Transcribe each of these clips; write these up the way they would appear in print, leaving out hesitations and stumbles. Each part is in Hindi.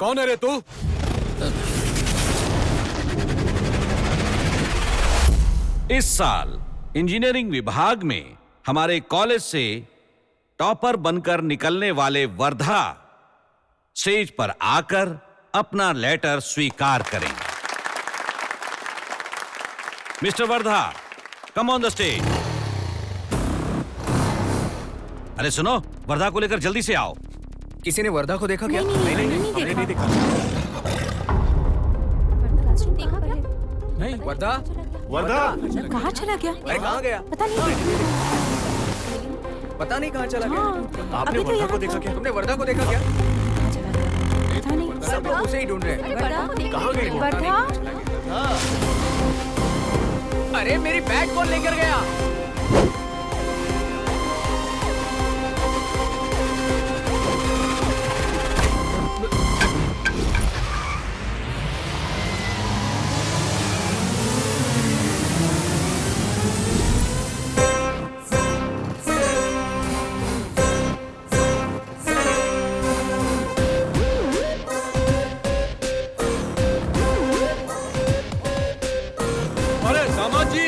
कौन है रे तू? इस साल इंजीनियरिंग विभाग में हमारे कॉलेज से टॉपर बनकर निकलने वाले वर्धा स्टेज पर आकर अपना लेटर स्वीकार करें। Mister Wardha, come on the stage. अरे सुनो, वर्धा को लेकर जल्दी से आओ। किसी ने वर्धा को देखा क्या? नहीं देखा। नहीं, वर्धा? वर्धा कहाँ चला गया? अरे कहाँ गया? पता नहीं। पता नहीं कहाँ चला गया। आपने वर्धा को देखा क्या? तुमने वर्धा को देखा क्या? कहाँ चला गया? पता नहीं। सब लोग उसे ही ढूंढ रहे हैं। कहाँ गई वो? वर्धा? अरे मेरी बैग कौन लेकर गया? अरे दामाद जी,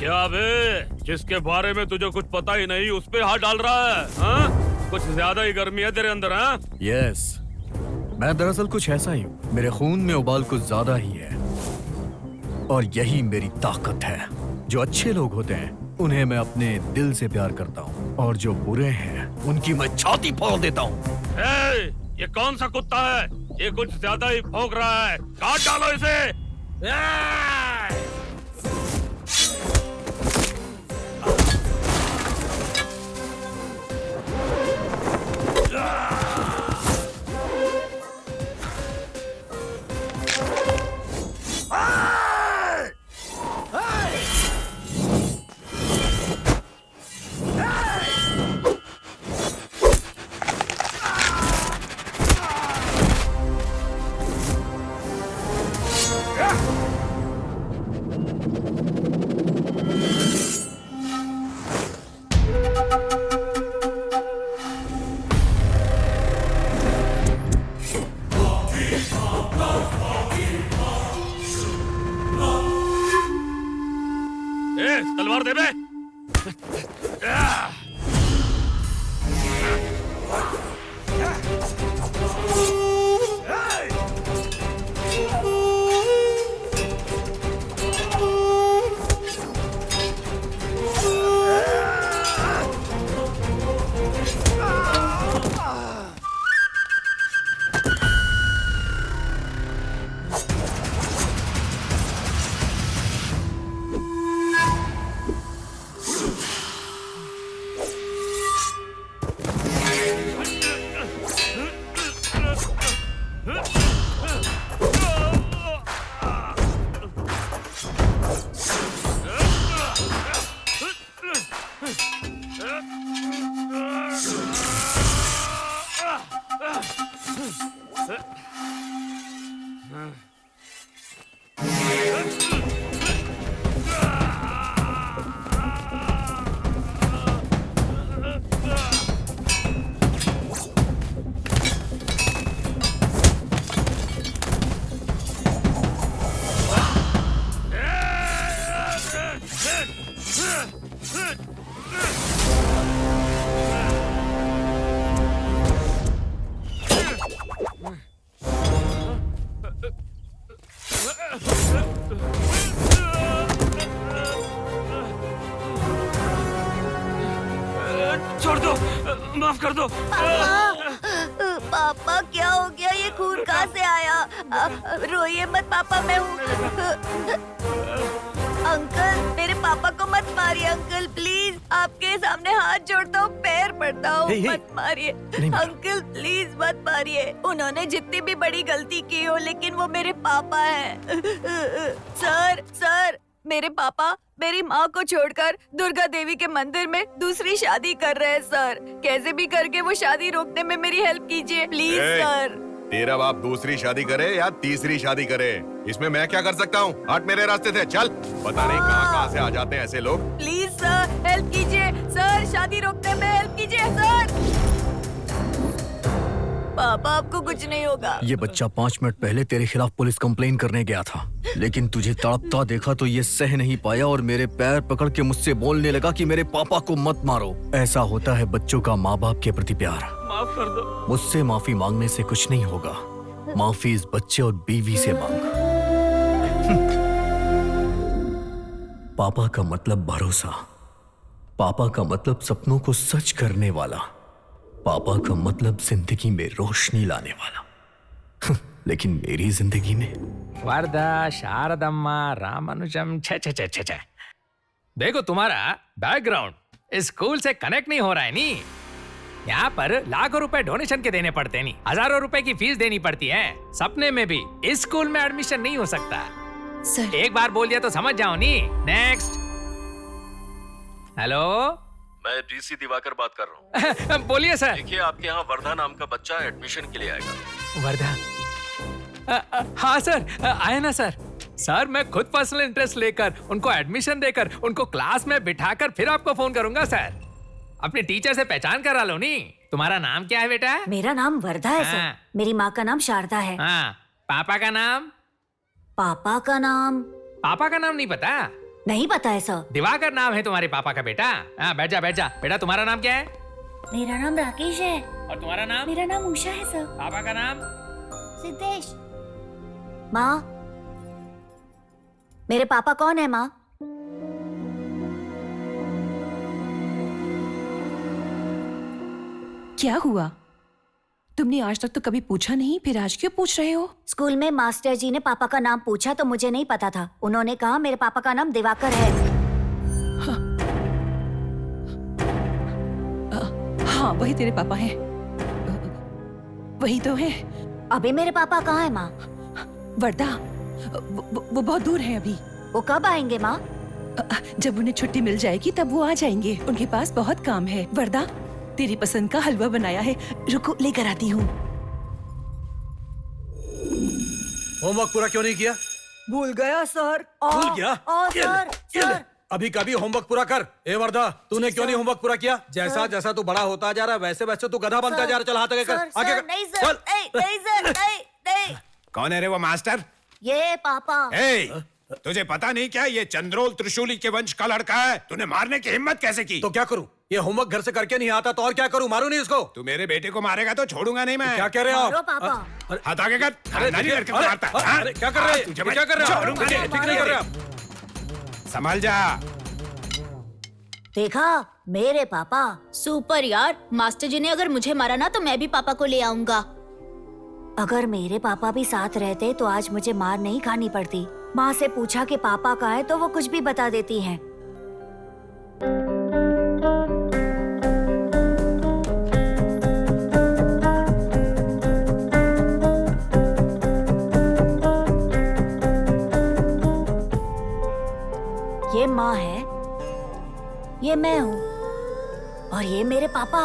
क्या बे, जिसके बारे में तुझे कुछ पता ही नहीं उस पे हाथ डाल रहा है? हाँ? कुछ ज्यादा ही गर्मी है तेरे अंदर। हाँ? यस, मैं दरअसल कुछ ऐसा ही हूँ। मेरे खून में उबाल कुछ ज्यादा ही है और यही मेरी ताकत है। जो अच्छे लोग होते हैं उन्हें मैं अपने दिल से प्यार करता हूँ और जो बुरे हैं उनकी मैं छाती फोड़ देता हूँ। ये कौन सा कुत्ता है? ये कुछ ज्यादा ही भौंक रहा है। काट डालो इसे। तलवार दे बे। माफ कर दो। पापा क्या हो गया? ये खून कहाँ से आया? रोइए मत पापा, मैं हूँ। अंकल, मेरे पापा को मत मारिए अंकल, प्लीज। आपके सामने हाथ जोड़ता हूँ, पैर पड़ता हूँ, मत मारिए अंकल, प्लीज मत मारिए। उन्होंने जितनी भी बड़ी गलती की हो, लेकिन वो मेरे पापा हैं। सर, मेरे पापा मेरी माँ को छोड़कर दुर्गा देवी के मंदिर में दूसरी शादी कर रहे हैं सर। कैसे भी करके वो शादी रोकने में मेरी हेल्प कीजिए प्लीज सर। तेरा बाप दूसरी शादी करे या तीसरी शादी करे, इसमें मैं क्या कर सकता हूँ? हट मेरे रास्ते से, चल। पता नहीं कहाँ से आ जाते हैं ऐसे लोग। प्लीज सर, हेल्प कीजिए सर, शादी रोकने में हेल्प कीजिए सर। पापा आपको कुछ नहीं होगा। ये बच्चा 5 मिनट पहले तेरे खिलाफ पुलिस कंप्लेन करने गया था, लेकिन तुझे तड़पता देखा तो ये सह नहीं पाया और मेरे पैर पकड़ के मुझसे बोलने लगा कि मेरे पापा को मत मारो। ऐसा होता है बच्चों का माँ बाप के प्रति प्यार। माफ कर दो। मुझसे माफी मांगने से कुछ नहीं होगा, माफी इस बच्चे और बीवी से मांग। पापा का मतलब भरोसा, पापा का मतलब सपनों को सच करने वाला, पापा का मतलब जिंदगी में रोशनी लाने वाला। लेकिन मेरी जिंदगी में वरदा, शारदम्मा, रामानुजम, छे छे छे छे छे। देखो तुम्हारा बैकग्राउंड स्कूल से कनेक्ट नहीं हो रहा है नी। यहाँ पर लाखों रुपए डोनेशन के देने पड़ते नहीं, हजारों रुपए की फीस देनी पड़ती है। सपने में भी इस स्कूल में एडमिशन नहीं हो सकता। सर, एक बार बोल दिया तो समझ जाओ नी। नेक्स्ट। हेलो, मैं डीसी दिवाकर बात कर रहा हूँ। बोलिए सर। देखिए, आपके यहाँ वर्धा नाम का बच्चा एडमिशन के लिए आएगा। वर्धा? हाँ सर, आए ना सर। सर मैं खुद पर्सनल इंटरेस्ट लेकर उनको एडमिशन देकर उनको क्लास में बिठाकर फिर आपको फोन करूंगा सर। अपने टीचर से पहचान करा लो नी। तुम्हारा नाम क्या है बेटा? मेरा नाम वर्धा है हाँ। सर। मेरी माँ का नाम शारदा है। हाँ। पापा का नाम? पापा का नाम? पापा का नाम नहीं पता? नहीं पता है सर। दिवाकर नाम है तुम्हारे पापा का बेटा। हाँ, बैठ जा बैठ जा। बेटा तुम्हारा नाम क्या है? मेरा नाम राकेश है। और तुम्हारा नाम? मेरा नाम उषा है सर। पापा का नाम? सिद्धेश। माँ, मेरे पापा कौन है माँ? क्या हुआ? तुमने आज तक तो कभी पूछा नहीं, फिर आज क्यों पूछ रहे हो? स्कूल में मास्टर जी ने पापा का नाम पूछा तो मुझे नहीं पता था। उन्होंने कहा मेरे पापा का नाम दिवाकर है। हाँ, वही तेरे पापा हैं। वही तो है। अभी मेरे पापा कहाँ है माँ? वर्धा, वो बहुत दूर है अभी। वो कब आएंगे माँ? जब उन्हें छुट्टी मिल जाएगी तब वो आ जाएंगे। उनके पास बहुत काम है। वर्धा, तेरी पसंद का हलवा बनाया है, रुको लेकर आती हूँ। होमवर्क पूरा क्यों नहीं किया? भूल गया सर। भूल गया? सर। अभी कभी होमवर्क पूरा कर। ए वर्धा, तूने क्यों नहीं होमवर्क पूरा किया? जैसा जैसा तू बड़ा होता जा रहा है वैसे वैसे तू गधा बनता जा रहा है। चल हाथ आगे कर, आगे कर। नहीं सर, नहीं सर, नहीं। कौन है रे वो मास्टर? ये पापा। तुझे पता नहीं क्या ये चंद्रोल त्रिशूली के वंश का लड़का है? तूने मारने की हिम्मत कैसे की? तो क्या करूं? ये होमवर्क घर से करके नहीं आता तो और क्या करूं? मारूं नहीं इसको? तू मेरे बेटे को मारेगा तो छोड़ूंगा नहीं मैं। क्या कह रहे हो आप? मारो पापा। हाथ आगे कर। खानदानी लड़के को मारता है। अरे क्या कर रहे हैं? तुझे मैं क्या कर रहे हो? छोड़ूंगा नहीं। ठीक नहीं कर रहे आप। संभल जा। देखा, मेरे पापा। सुपर यार, मास्टर जी ने अगर मुझे मारा ना तो मैं भी पापा को ले आऊंगा। अगर मेरे पापा भी साथ रहते तो आज मुझे मार नहीं खानी पड़ती। माँ से पूछा कि पापा कहाँ है तो वो कुछ भी बता देती हैं। ये माँ है, ये मैं हूँ और ये मेरे पापा।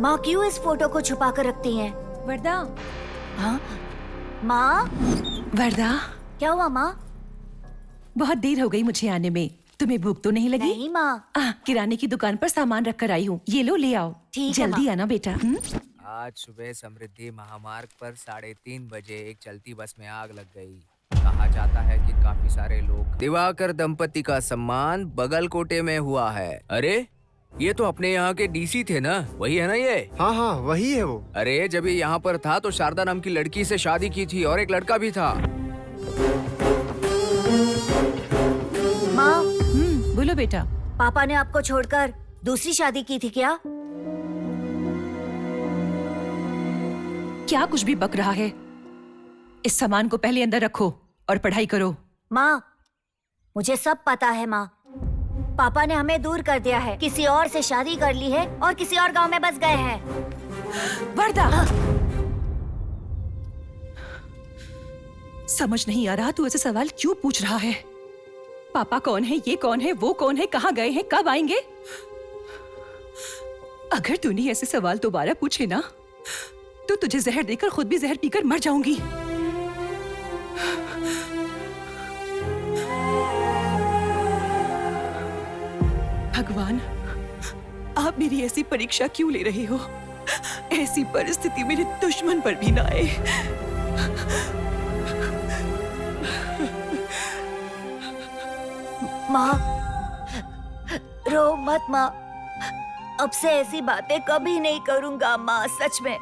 माँ क्यों इस फोटो को छुपा कर रखती हैं? वर्धा। हाँ? माँ? वर्धा, क्या हुआ माँ? बहुत देर हो गई मुझे आने में। तुम्हें भूख तो नहीं लगी? नहीं माँ। किराने की दुकान पर सामान रख कर आई हूँ, ये लो ले आओ। ठीक है जल्दी आना बेटा। आज सुबह समृद्धि महामार्ग पर 3:30 बजे एक चलती बस में आग लग गई। कहा जाता है कि काफी सारे लोग। दिवाकर दंपति का सम्मान बगलकोटे में हुआ है। अरे ये तो अपने यहाँ के डीसी थे ना, वही है ना ये? हाँ हाँ वही है वो। अरे जब ये यहाँ पर था तो शारदा नाम की लड़की से शादी की थी और एक लड़का भी था। माँ, बोलो बेटा। पापा ने आपको छोड़कर दूसरी शादी की थी क्या? क्या कुछ भी बक रहा है? इस सामान को पहले अंदर रखो और पढ़ाई करो। माँ, मुझे सब पता है माँ। पापा ने हमें दूर कर दिया है, किसी और से शादी कर ली है और किसी और गांव में बस गए हैं। वर्दा, समझ नहीं आ रहा तू ऐसे सवाल क्यों पूछ रहा है? पापा कौन है, ये कौन है, वो कौन है, कहाँ गए हैं, कब आएंगे? अगर तूने ऐसे सवाल दोबारा पूछे ना तो तुझे जहर देकर खुद भी जहर पीकर मर जाऊंगी। भगवान, आप मेरी ऐसी परीक्षा क्यों ले रहे हो? ऐसी परिस्थिति मेरे दुश्मन पर भी ना आए। माँ, रो मत माँ। अब से ऐसी बातें कभी नहीं करूंगा माँ, सच में।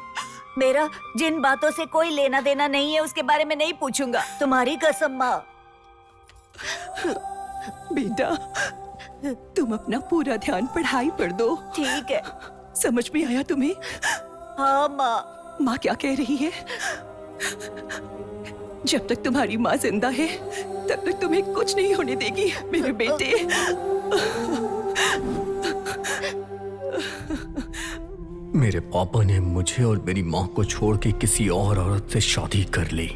मेरा जिन बातों से कोई लेना देना नहीं है उसके बारे में नहीं पूछूंगा, तुम्हारी कसम माँ। बेटा, तुम अपना पूरा ध्यान पढ़ाई पर दो। ठीक है। समझ में आया तुम्हें? हाँ माँ। माँ क्या कह रही है? जब तक तुम्हारी माँ जिंदा है तब तक तुम्हें कुछ नहीं होने देगी मेरे बेटे। मेरे पापा ने मुझे और मेरी माँ को छोड़ के किसी और औरत से शादी कर ली।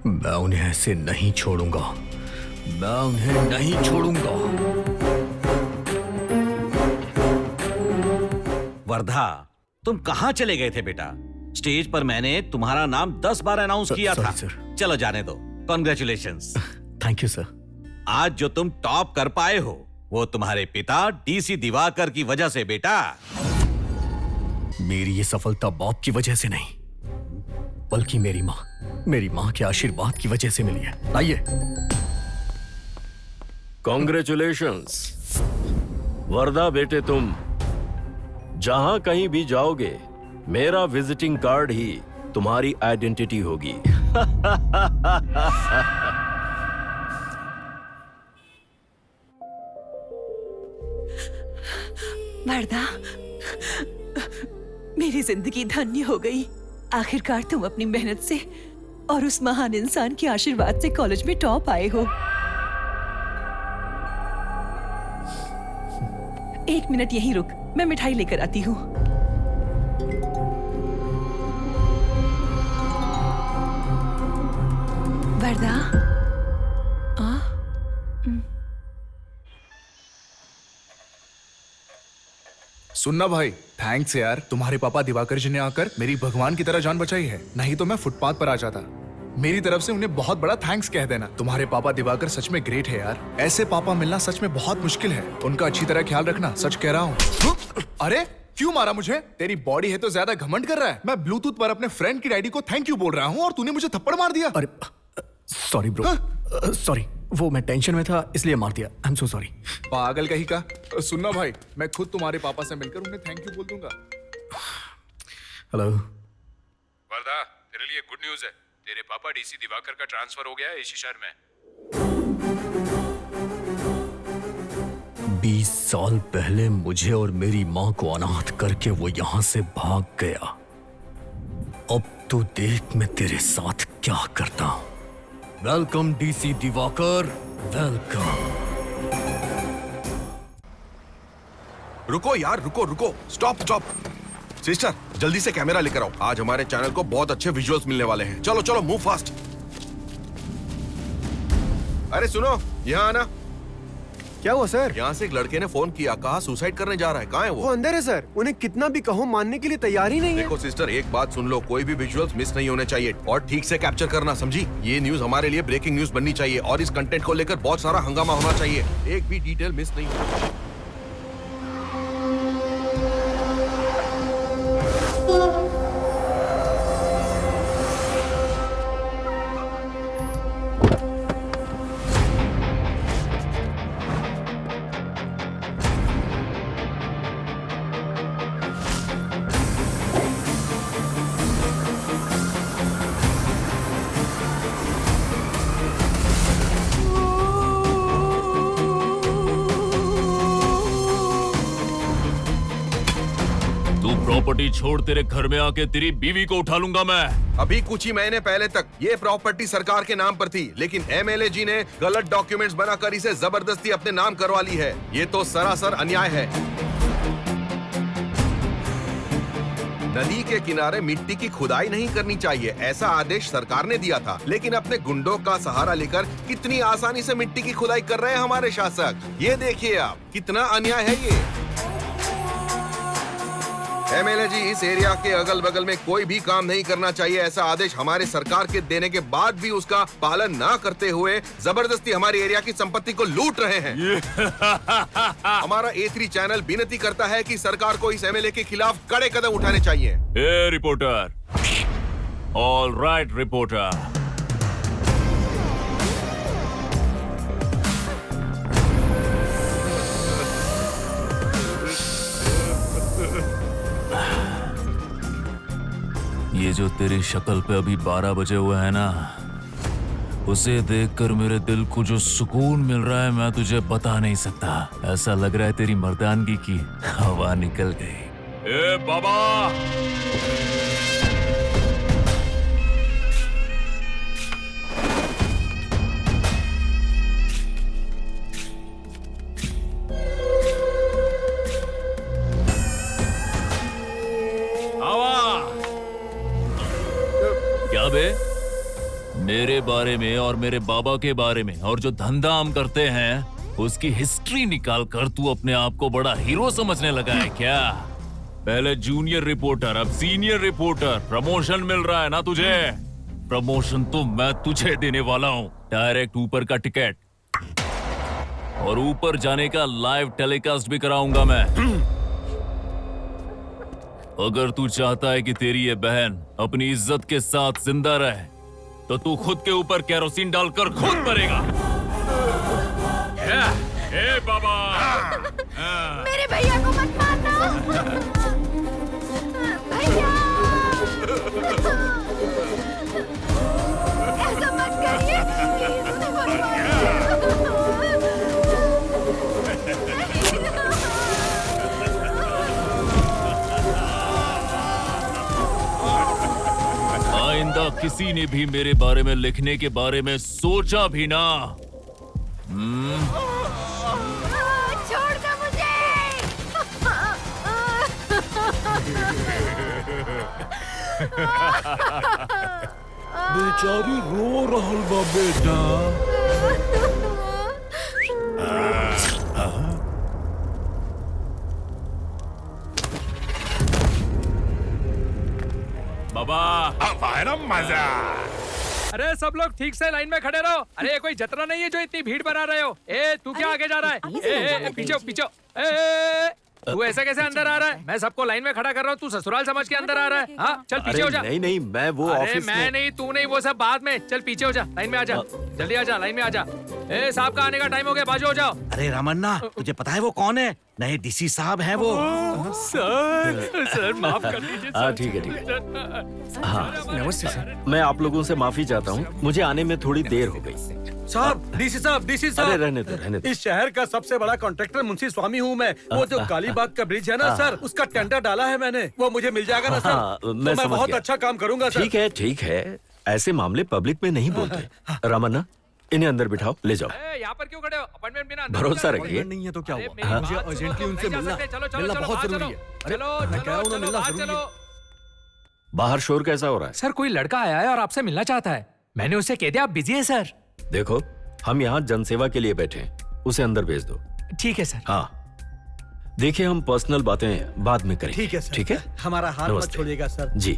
मैं उन्हें ऐसे नहीं छोड़ूंगा, मैं उन्हें नहीं छोड़ूंगा। वर्धा, तुम कहाँ चले गए थे बेटा? स्टेज पर मैंने तुम्हारा नाम 10 बार अनाउंस किया था। सर। चलो जाने दो। कॉन्ग्रेचुलेशंस। Thank you sir. आज जो तुम टॉप कर पाए हो वो तुम्हारे पिता डीसी दिवाकर की वजह से बेटा। मेरी ये सफलता बाप की वजह से नहीं, बल्कि मेरी माँ के आशीर्वाद की वजह से मिली है। आइए। कॉन्ग्रेचुलेशंस वर्धा बेटे, तुम जहां कहीं भी जाओगे मेरा विजिटिंग कार्ड ही तुम्हारी आइडेंटिटी होगी। वर्धा, मेरी जिंदगी धन्य हो गई। आखिरकार तुम अपनी मेहनत से और उस महान इंसान के आशीर्वाद से कॉलेज में टॉप आए हो। 1 मिनट यहीं रुक, मैं मिठाई लेकर आती हूँ। वर्धा, सुनना भाई, थैंक्स यार। तुम्हारे पापा दिवाकर जी ने आकर मेरी भगवान की तरह जान बचाई है, नहीं तो मैं फुटपाथ पर आ जाता। मेरी तरफ से उन्हें बहुत बड़ा थैंक्स कह देना। तुम्हारे पापा दिवाकर सच में ग्रेट है यार। ऐसे पापा मिलना सच में बहुत मुश्किल है। उनका अच्छी तरह ख्याल रखना, सच कह रहा हूँ। अरे क्यों मारा मुझे? तेरी बॉडी है तो ज्यादा घमंड कर रहा है। मैं ब्लूटूथ पर अपने फ्रेंड की डैडी को थैंक यू बोल रहा हूँ और तूने मुझे थप्पड़ मार दिया। अरे सॉरी ब्रो, सॉरी, वो मैं टेंशन में था इसलिए मार दिया। I am so sorry. पागल कहीं का। सुनना भाई, मैं खुद तुम्हारे पापा से मिलकर उन्हें थैंक यू बोल दूंगा। हेलो वर्धा, तेरे लिए गुड न्यूज है। तेरे पापा डीसी दिवाकर का ट्रांसफर हो गया है इसी शहर में। 20 साल पहले मुझे और मेरी माँ को अनाथ करके वो यहाँ से भाग गया। अब तू देख मैं तेरे साथ क्या करता हूँ। Welcome DC Diwakar, welcome. रुको यार, रुको, स्टॉप। सिस्टर, जल्दी से कैमरा लेकर आओ। आज हमारे चैनल को बहुत अच्छे विजुअल्स मिलने वाले हैं। चलो मूव फास्ट। अरे सुनो, यहाँ आना। क्या हुआ सर? यहाँ से एक लड़के ने फोन किया, कहा सुसाइड करने जा रहा है। कहाँ है वो? अंदर है सर। उन्हें कितना भी कहो मानने के लिए तैयार ही नहीं है। देखो सिस्टर, एक बात सुन लो, कोई भी विजुअल्स मिस नहीं होने चाहिए और ठीक से कैप्चर करना, समझी? ये न्यूज हमारे लिए ब्रेकिंग न्यूज बननी चाहिए और इस कंटेंट को लेकर बहुत सारा हंगामा होना चाहिए। एक भी डिटेल मिस नहीं होना चाहिए। मंडी छोड़ तेरे घर में आके तेरी बीवी को उठा लूंगा मैं। अभी कुछ ही महीने पहले तक ये प्रॉपर्टी सरकार के नाम पर थी, लेकिन एमएलए जी ने गलत डॉक्यूमेंट्स बनाकर इसे जबरदस्ती अपने नाम करवा ली है। ये तो सरासर अन्याय है। नदी के किनारे मिट्टी की खुदाई नहीं करनी चाहिए, ऐसा आदेश सरकार ने दिया था, लेकिन अपने गुंडों का सहारा लेकर कितनी आसानी से मिट्टी की खुदाई कर रहे हैं हमारे शासक। ये देखिए आप, कितना अन्याय है ये। एमएलए जी, इस एरिया के अगल बगल में कोई भी काम नहीं करना चाहिए, ऐसा आदेश हमारे सरकार के देने के बाद भी उसका पालन ना करते हुए जबरदस्ती हमारे एरिया की संपत्ति को लूट रहे हैं। हमारा A3 चैनल विनती करता है कि सरकार को इस एमएलए के खिलाफ कड़े कदम उठाने चाहिए। ए रिपोर्टर, ऑल राइट रिपोर्टर। ये जो तेरी शक्ल पे अभी 12 बजे हुए है ना, उसे देखकर मेरे दिल को जो सुकून मिल रहा है मैं तुझे बता नहीं सकता। ऐसा लग रहा है तेरी मर्दानगी की हवा निकल गई। ए बाबा, क्या बे? मेरे बारे में और मेरे बाबा के बारे में और जो धंधा हम करते हैं उसकी हिस्ट्री निकाल कर तू अपने आप को बड़ा हीरो समझने लगा है क्या? पहले जूनियर रिपोर्टर, अब सीनियर रिपोर्टर। प्रमोशन मिल रहा है ना तुझे? प्रमोशन तो मैं तुझे देने वाला हूँ। डायरेक्ट ऊपर का टिकट और ऊपर जाने का लाइव टेलीकास्ट भी कराऊंगा मैं। अगर तू चाहता है कि तेरी ये बहन अपनी इज्जत के साथ जिंदा रहे तो तू खुद के ऊपर केरोसिन डालकर खुद मरेगा। ए बाबा, मेरे भैया को मत मारना। भैया, ऐसा मत करिए। आइंदा किसी ने भी मेरे बारे में लिखने के बारे में सोचा भी ना। छोड़ दो मुझे। बेचारी रो रहल बा बेटा। बाबा है ना मजा। अरे सब लोग ठीक से लाइन में खड़े रहो। अरे कोई जतरा नहीं है जो इतनी भीड़ बना रहे हो। ए तू क्या आगे जा रहा है? पीछे पीछे। तू ऐसे कैसे अंदर आ रहा है? मैं सबको लाइन में खड़ा कर रहा हूँ, तू ससुराल समझ के अंदर आ रहा है? हाँ चल पीछे हो जा। नहीं नहीं, मैं वो ऑफिस में। मैं नहीं, तू नहीं, वो सब बाद में। चल पीछे हो जा, लाइन में आ जा। जल्दी आ जा, लाइन में आ जा। ए साहब का आने का टाइम हो गया, बाजू हो जाओ। अरे रामन्ना, तुझे पता है वो कौन है? नए डीसी साहब हैं वो। सर माफ कर दीजिए। हाँ ठीक है, ठीक है। हाँ नमस्ते सर, मैं आप लोगों से माफी चाहता हूँ, मुझे आने में थोड़ी देर हो गई। साहब, डीसी साहब, डीसी साहब। अरे रहने दो, रहने दो। इस शहर का सबसे बड़ा कॉन्ट्रैक्टर मुंशी स्वामी हूँ मैं। वो जो कालीबाग का ब्रिज है ना सर, उसका टेंडर डाला है मैंने। वो मुझे मिल जाएगा ना सर? हाँ, मैं तो बहुत अच्छा काम करूंगा सर। ठीक है, ठीक है। ऐसे मामले पब्लिक में नहीं बोलते। रामन्ना, इन्हें अंदर बिठाओ, ले जाओ। यहाँ पर क्यों खड़े हो? अपॉइंटमेंट बिना भरोसा रखिए। नहीं है तो क्या हुआ? हाँ। मुझे अर्जेंटली उनसे मिलना बहुत जरूरी है। अरे मैं कह रहा हूँ ना, मिलना जरूरी है। बाहर शोर कैसा हो रहा है? सर कोई लड़का आया है और आपसे मिलना चाहता है। मैंने उसे कह दिया आप बिजी है सर। देखो, हम यहाँ जनसेवा के लिए बैठे हैं, उसे अंदर भेज दो। ठीक है सर। हाँ देखिए, हम पर्सनल बातें बाद में करेंगे। ठीक है सर। ठीक है, हमारा हाथ मत छोड़िएगा सर। जी।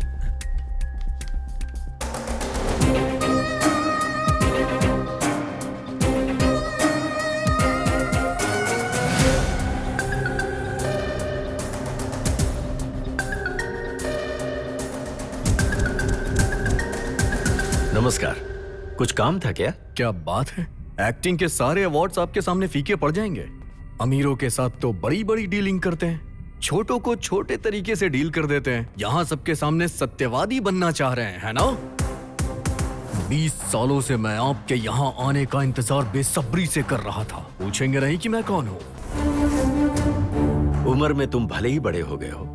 नमस्कार, कुछ काम था क्या? क्या बात है, एक्टिंग के सारे अवार्ड्स आपके सामने फीके पड़ जाएंगे। अमीरों के साथ तो बड़ी बड़ी डीलिंग करते हैं, छोटों को छोटे तरीके से डील कर देते हैं। यहाँ सबके सामने सत्यवादी बनना चाह रहे हैं, है ना? 20 सालों से मैं आपके यहाँ आने का इंतजार बेसब्री से कर रहा था। पूछेंगे नहीं कि मैं कौन हूँ? उम्र में तुम भले ही बड़े हो गए हो,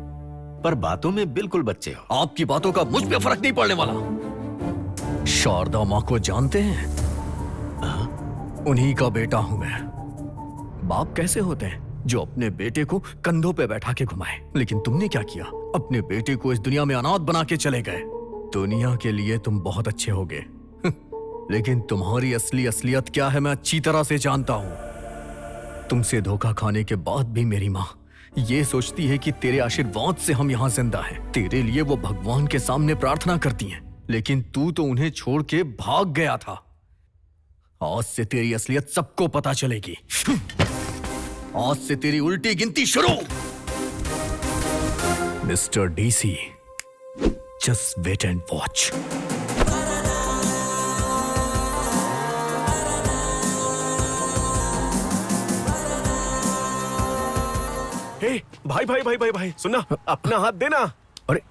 पर बातों में बिल्कुल बच्चे हो। आपकी बातों का मुझ पे फर्क नहीं पड़ने वाला। शारदा माँ को जानते हैं? उन्हीं का बेटा हूं मैं। बाप कैसे होते हैं? जो अपने बेटे को कंधों पे बैठा के घुमाए। लेकिन तुमने क्या किया? अपने बेटे को इस दुनिया में अनाथ बना के चले गए। दुनिया के लिए तुम बहुत अच्छे होगे, लेकिन तुम्हारी असली असलियत क्या है मैं अच्छी तरह से जानता हूं। तुमसे धोखा खाने के बाद भी मेरी माँ ये सोचती है कि तेरे आशीर्वाद से हम यहाँ जिंदा हैं। तेरे लिए वो भगवान के सामने प्रार्थना करती हैं, लेकिन तू तो उन्हें छोड़ के भाग गया था। आज से तेरी असलियत सबको पता चलेगी। आज से तेरी उल्टी गिनती शुरू। Mister DC, just wait and watch. हे भाई भाई भाई भाई भाई सुनना, अपना हाथ देना। अरे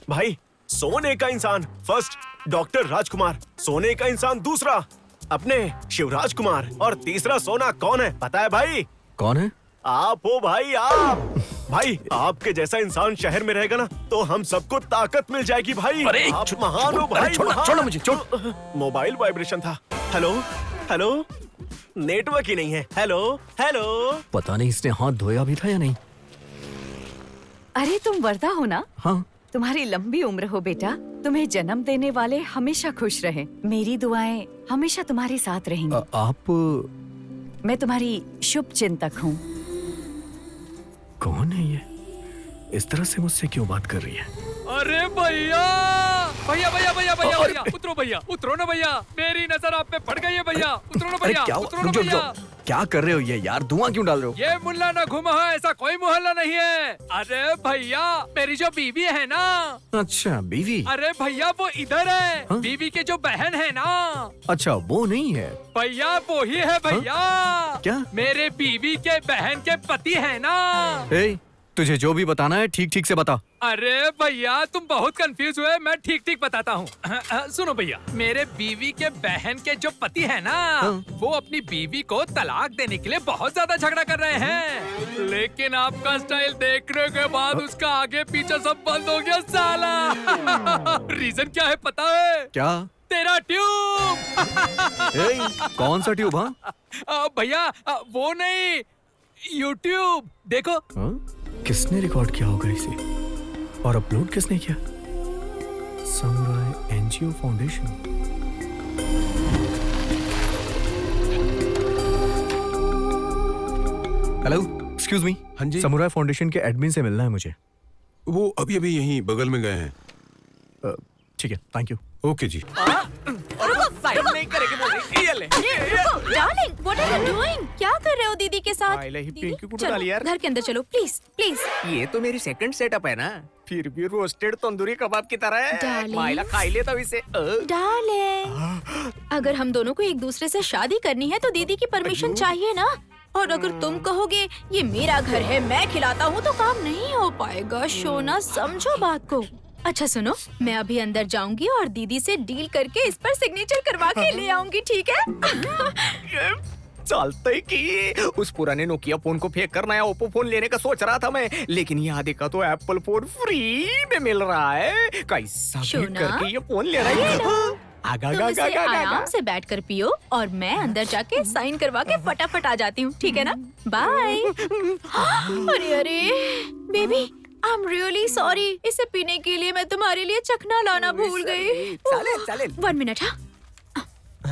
भाई, सोने का इंसान फर्स्ट डॉक्टर राजकुमार, सोने का इंसान दूसरा अपने शिवराज कुमार, और तीसरा सोना कौन है पता है भाई? कौन है? आप हो भाई, आप। भाई आपके जैसा इंसान शहर में रहेगा ना तो हम सबको ताकत मिल जाएगी भाई। अरे आप महान हो भाई। छोड़ो मुझे, छोड़। मोबाइल वाइब्रेशन था। हेलो हेलो, नेटवर्क ही नहीं है। Hello hello. पता नहीं इसने हाथ धोया भी था या नहीं। अरे तुम वर्दा हो ना? हाँ। तुम्हारी लंबी उम्र हो बेटा। तुम्हें जन्म देने वाले हमेशा खुश रहे। मेरी दुआएं हमेशा तुम्हारे साथ रहेंगी। आप? मैं तुम्हारी शुभ चिंतक हूँ। कौन है ये? इस तरह से मुझसे क्यों बात कर रही है? अरे भैया भैया भैया भैया भैया भैया उतरो भैया, उतरो ना भैया। मेरी नजर आप पे पड़ गई है भैया। उतरो ना भैया, उतरो ना भैया। क्या कर रहे हो ये यार? धुआं क्यों डाल रहे हो? ये मुल्ला ना घुमा है, ऐसा कोई मोहल्ला नहीं है। अरे भैया, मेरी जो बीवी है ना। अच्छा बीवी? अरे भैया वो इधर है। हाँ? बीवी के जो बहन है ना। अच्छा वो नहीं है भैया, वो ही है भैया। क्या? मेरे बीवी के बहन के पति है ना। तुझे जो भी बताना है ठीक ठीक से बता। अरे भैया तुम बहुत कंफ्यूज हुए, मैं ठीक ठीक बताता हूँ। सुनो भैया, मेरे बीवी के बहन के जो पति है ना, वो अपनी बीवी को तलाक देने के लिए बहुत ज्यादा झगड़ा कर रहे हैं। लेकिन आपका स्टाइल देखने के बाद उसका आगे पीछे सब बंद हो गया साला। रीजन क्या है पता है? क्या? तेरा ट्यूब। कौन सा ट्यूब? भैया वो नहीं, यूट्यूब देखो। किसने रिकॉर्ड किया होगा इसे और अपलोड किसने किया? Samurai NGO foundation. Hello, excuse me. हाँ जी। समुराई फाउंडेशन के एडमिन से मिलना है मुझे। वो अभी अभी यहीं बगल में गए हैं। ठीक है, थैंक यू। ओके जी। साइड नहीं करेगी बोल रही। ये ले। Darling, what are you doing? क्या कर रहे हो दीदी के साथ? चलो, घर के अंदर चलो प्लीज प्लीज। ये तो मेरी सेकंड सेटअप है ना, फिर भी रोस्टेड तंदूरी कबाब की तरह है। डार्लिंग। माइला खाई लेता हूँ इसे। डार्लिंग, अगर हम दोनों को एक दूसरे से शादी करनी है तो दीदी की परमिशन चाहिए ना। और अगर तुम कहोगे ये मेरा घर है मैं खिलाता हूँ तो काम नहीं हो पाएगा। शोना समझो बात को। अच्छा सुनो, मैं अभी अंदर जाऊंगी और दीदी से डील करके इस पर सिग्नेचर करवा के ले आऊंगी, ठीक है? चलते कि उस पुराने नोकिया फोन को फेंक कर नया ओप्पो फोन लेने का सोच रहा था मैं, लेकिन यहाँ देखा तो एप्पल फोन फ्री में मिल रहा है। कैसा भी करके ये फोन ले रहा है। तुम इसे आराम से बैठकर पियो और मैं अंदर जाके साइन करवा के फटाफट आ जाती हूँ, ठीक है ना? बाय। अरे अरे baby, I am really sorry. इसे पीने के लिए मैं तुम्हारे लिए चखना लाना भूल गई। चले 1 मिनट। हाँ,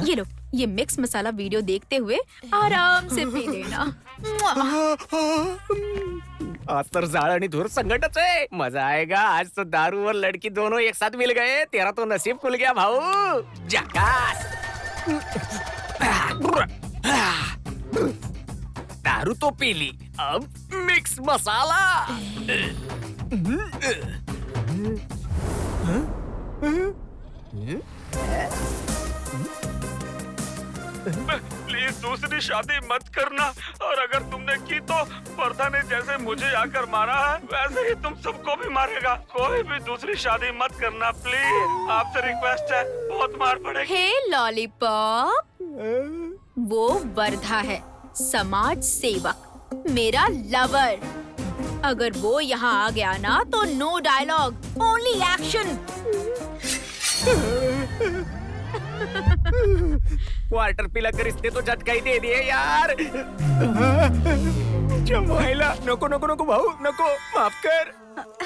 ये लो, ये मिक्स मसाला वीडियो देखते हुए आराम से पी लेना। आज तर जाळ आणि धूर संकटच है, मजा आएगा। आज तो दारू और लड़की दोनों एक साथ मिल गए। तेरा तो नसीब खुल गया भाऊ। जकास। दारू तो पी ली, अब मिक्स मसाला। प्लीज दूसरी शादी मत करना, और अगर तुमने की तो वर्धा ने जैसे मुझे आकर मारा है वैसे ही तुम सबको भी मारेगा। कोई भी दूसरी शादी मत करना प्लीज, आपसे रिक्वेस्ट है, बहुत मार पड़ेगी। हे लॉलीपॉप, वो वर्धा है, समाज सेवक, मेरा लवर। अगर वो यहाँ आ गया ना तो no dialogue, only action. Water पिला कर इसने तो झटका ही दे दिए यार। महिला नको नको नको भाऊ नको, माफ कर।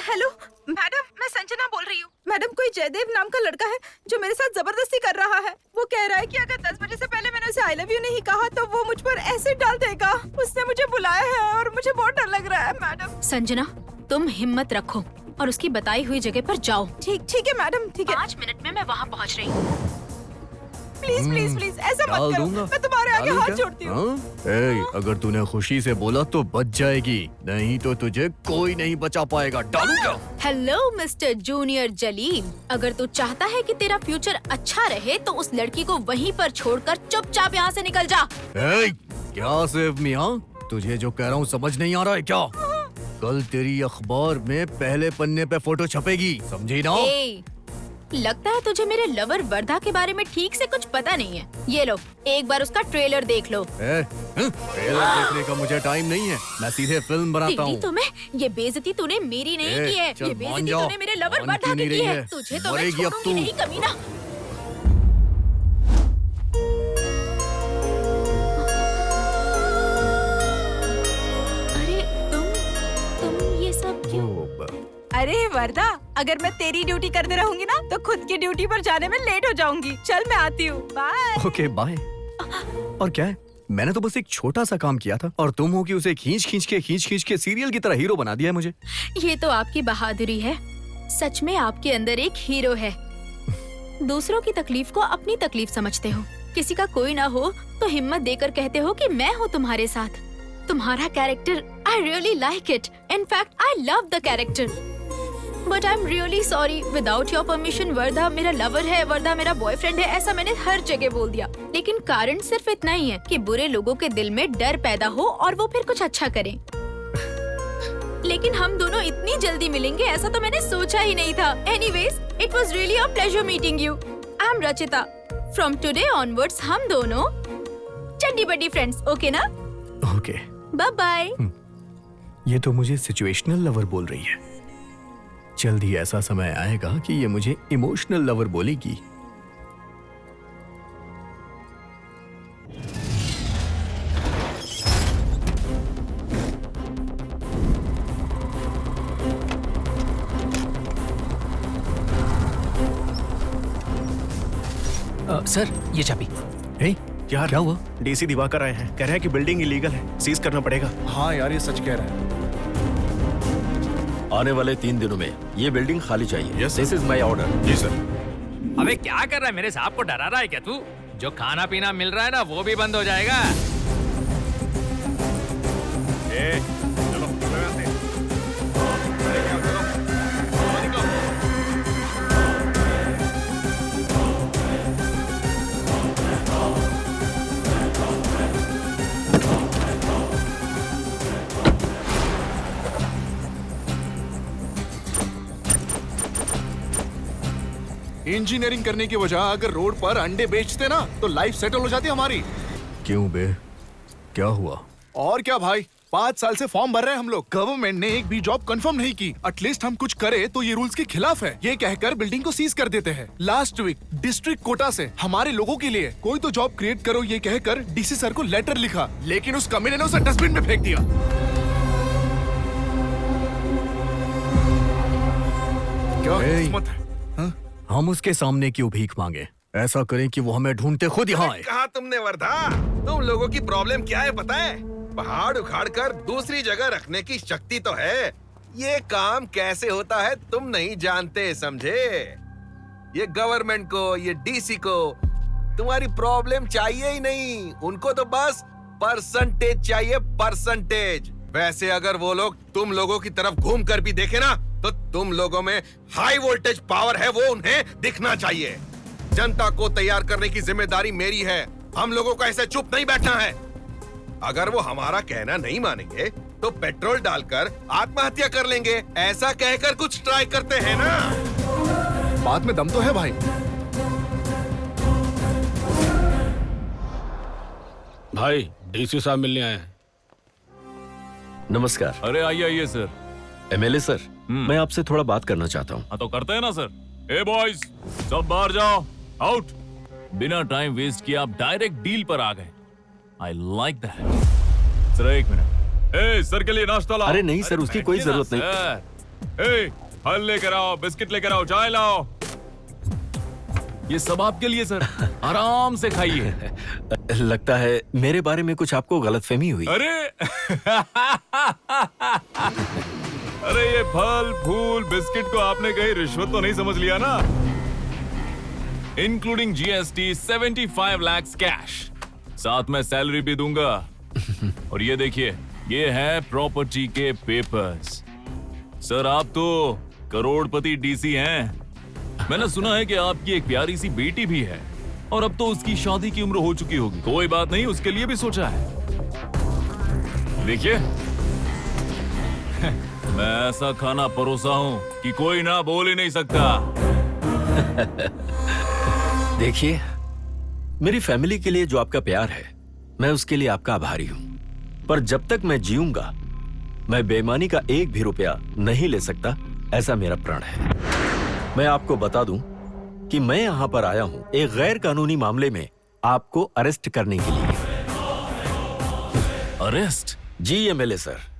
हेलो मैडम, मैं संजना बोल रही हूँ। मैडम, कोई जयदेव नाम का लड़का है जो मेरे साथ जबरदस्ती कर रहा है। वो कह रहा है कि अगर 10 बजे से पहले मैंने उसे आई लव यू नहीं कहा तो वो मुझ पर एसिड डाल देगा। उसने मुझे बुलाया है और मुझे बहुत डर लग रहा है मैडम। संजना, तुम हिम्मत रखो और उसकी बताई हुई जगह पर जाओ। ठीक है मैडम, ठीक है। 5 मिनट में मैं वहाँ पहुँच रही हूँ। प्लीज प्लीज प्लीज ऐसा मत करो, मैं तुम्हारे आगे हाथ जोड़ती हूँ। अगर तूने खुशी से बोला तो बच जाएगी, नहीं तो तुझे कोई नहीं बचा पाएगा। डालूंगा। हेलो मिस्टर जूनियर जलील, अगर तू चाहता है कि तेरा फ्यूचर अच्छा रहे तो उस लड़की को वहीं पर छोड़कर चुपचाप यहाँ से निकल जा। क्या सिर्फ मियाँ, तुझे जो कह रहा हूँ समझ नहीं आ रहा है क्या? कल तेरी अखबार में पहले पन्ने पे फोटो छपेगी, समझी ना? लगता है तुझे मेरे लवर वर्धा के बारे में ठीक से कुछ पता नहीं है। ये लो, एक बार उसका ट्रेलर देख लो। ट्रेलर देखने का मुझे टाइम नहीं है, मैं सीधे फिल्म बनाता हूँ। तुम्हें ये बेइज्जती तूने मेरी नहीं की है, ये बेइज्जती तूने मेरे लवर वर्धा की है। तुझे तो मैं छोड़ूंगी नहीं कमीना। अरे तुम ये सब क्यों? अरे वर्धा, अगर मैं तेरी ड्यूटी करते रहूंगी ना तो खुद की ड्यूटी पर जाने में लेट हो जाऊंगी। चल मैं आती हूँ, बाय। Okay bye. और क्या है, मैंने तो बस एक छोटा सा काम किया था और तुम हो कि उसे खींच खींच के सीरियल की तरह हीरो बना दिया है मुझे। ये तो आपकी बहादुरी है। सच में आपके अंदर एक हीरो है। दूसरों की तकलीफ को अपनी तकलीफ समझते हो। किसी का कोई ना हो तो हिम्मत देकर कहते हो कि मैं हूँ तुम्हारे साथ। तुम्हारा character I really like it. In fact I love the character. But I am really sorry, without your permission Wardha मेरा लवर है, वर्धा मेरा बॉयफ्रेंड है, ऐसा मैंने हर जगह बोल दिया। लेकिन कारण सिर्फ इतना ही है कि बुरे लोगों के दिल में डर पैदा हो और वो फिर कुछ अच्छा करें। लेकिन हम दोनों इतनी जल्दी मिलेंगे ऐसा तो मैंने सोचा ही नहीं था। Anyways, it was really a pleasure meeting you. I am Rachita. From today onwards हम दोनों चड्डी बड्डी फ्रेंड्स, ओके ना? Okay, bye bye. ये तो मुझे सिचुएशनल लवर बोल रही है। जल्द ही ऐसा समय आएगा कि ये मुझे इमोशनल लवर बोलेगी। सर, ये चाबी। यार क्या हुआ? डीसी दिवाकर आए हैं, कह रहे हैं कि बिल्डिंग इलीगल है, सीज करना पड़ेगा। हाँ यार, ये सच कह रहा है। आने वाले 3 दिनों में ये बिल्डिंग खाली चाहिए। Yes, this is my order. जी सर। अबे क्या कर रहा है? मेरे साहब को डरा रहा है क्या तू? जो खाना पीना मिल रहा है ना वो भी बंद हो जाएगा। इंजीनियरिंग करने की वजह अगर रोड पर अंडे बेचते ना तो लाइफ सेटल हो जाती हमारी। क्यों बे, क्या हुआ? और क्या भाई, 5 साल से फॉर्म भर रहे हैं हम लोग। गवर्नमेंट ने एक भी जॉब कंफर्म नहीं की। एटलीस्ट हम कुछ करे तो ये रूल्स के खिलाफ है, ये कहकर बिल्डिंग को सीज कर देते हैं। लास्ट वीक डिस्ट्रिक्ट कोटा से हमारे लोगों के लिए कोई तो जॉब क्रिएट करो ये कहकर डीसी सर को लेटर लिखा, लेकिन उस कमीने ने उसे डस्टबिन में फेंक दिया। क्या किस्मत है। हम उसके सामने क्यों भीख मांगे? ऐसा करें कि वो हमें ढूंढते खुद यहाँ आए। कहा तुमने वर्धा, तुम लोगों की प्रॉब्लम क्या है पता है? पहाड़ उखाड़ कर दूसरी जगह रखने की शक्ति तो है, ये काम कैसे होता है तुम नहीं जानते, समझे? ये गवर्नमेंट को, ये डीसी को तुम्हारी प्रॉब्लम चाहिए ही नहीं, उनको तो बस परसेंटेज चाहिए, परसेंटेज। वैसे अगर वो लोग तुम लोगों की तरफ घूम कर भी देखे ना तो तुम लोगों में हाई वोल्टेज पावर है, वो उन्हें दिखना चाहिए। जनता को तैयार करने की जिम्मेदारी मेरी है, हम लोगों को ऐसे चुप नहीं बैठना है। अगर वो हमारा कहना नहीं मानेंगे तो पेट्रोल डालकर आत्महत्या कर लेंगे, ऐसा कहकर कुछ ट्राई करते हैं ना। बात में दम तो है भाई। भाई, डीसी साहब मिलने आए हैं। नमस्कार। अरे आइए आइए सर। एमएलए सर, मैं आपसे थोड़ा बात करना चाहता हूँ। हाँ तो करते हैं ना सर। ए बॉयज, सब बाहर जाओ, आउट। बिना टाइम वेस्ट किए आप डायरेक्ट डील पर आ गए। I like that. सर एक मिनट, ए सर के लिए नाश्ता लाओ। अरे नहीं सर, उसकी कोई जरूरत नहीं। ए फल लेकर आओ, बिस्किट लेकर आओ, चाय लाओ। ये सब आपके लिए सर, आराम से खाइए। लगता है मेरे बारे में कुछ आपको गलतफहमी हुई। अरे अरे ये फल फूल बिस्किट को आपने कहीं रिश्वत तो नहीं समझ लिया ना? इंक्लूडिंग जीएसटी 75 लाख कैश, साथ में सैलरी भी दूंगा। और ये देखिए, ये है प्रॉपर्टी के पेपर्स। सर आप तो करोड़पति डीसी हैं। मैंने सुना है कि आपकी एक प्यारी सी बेटी भी है और अब तो उसकी शादी की उम्र हो चुकी होगी। कोई बात नहीं, उसके लिए भी सोचा है। देखिए मैं ऐसा खाना परोसा हूं कि कोई ना बोल ही नहीं सकता। देखिए, मेरी फैमिली के लिए जो आपका प्यार है, मैं उसके लिए आपका आभारी हूं। पर जब तक मैं जीऊंगा, मैं बेईमानी का एक भी रुपया नहीं ले सकता, ऐसा मेरा प्रण है। मैं आपको बता दूं कि मैं यहां पर आया हूं एक गैर कानूनी मामले में आपको अरेस्ट करने के लिए। अरेस्ट? जी एमएलए सर।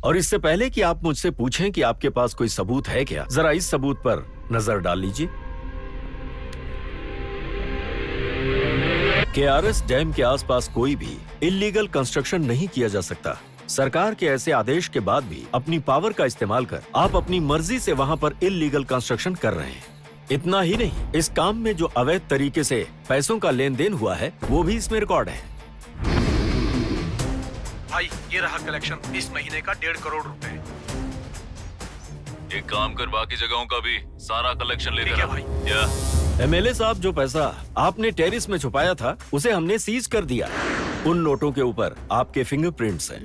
और इससे पहले कि आप मुझसे पूछें कि आपके पास कोई सबूत है क्या, जरा इस सबूत पर नजर डाल लीजिए। केआरएस डैम के आसपास कोई भी इल्लीगल कंस्ट्रक्शन नहीं किया जा सकता। सरकार के ऐसे आदेश के बाद भी अपनी पावर का इस्तेमाल कर आप अपनी मर्जी से वहां पर इल्लीगल कंस्ट्रक्शन कर रहे हैं। इतना ही नहीं, इस काम में जो अवैध तरीके से पैसों का लेन देन हुआ है, वो भी इसमें रिकॉर्ड है। भाई ये रहा कलेक्शन इस महीने का 1.5 करोड़ रुपए। एक काम कर, बाकी जगहों का भी सारा कलेक्शन ले लेना भाई। क्या एमएलए साहब, जो पैसा आपने टेरिस में छुपाया था, उसे हमने सीज कर दिया। उन नोटों के ऊपर आपके फिंगरप्रिंट्स हैं।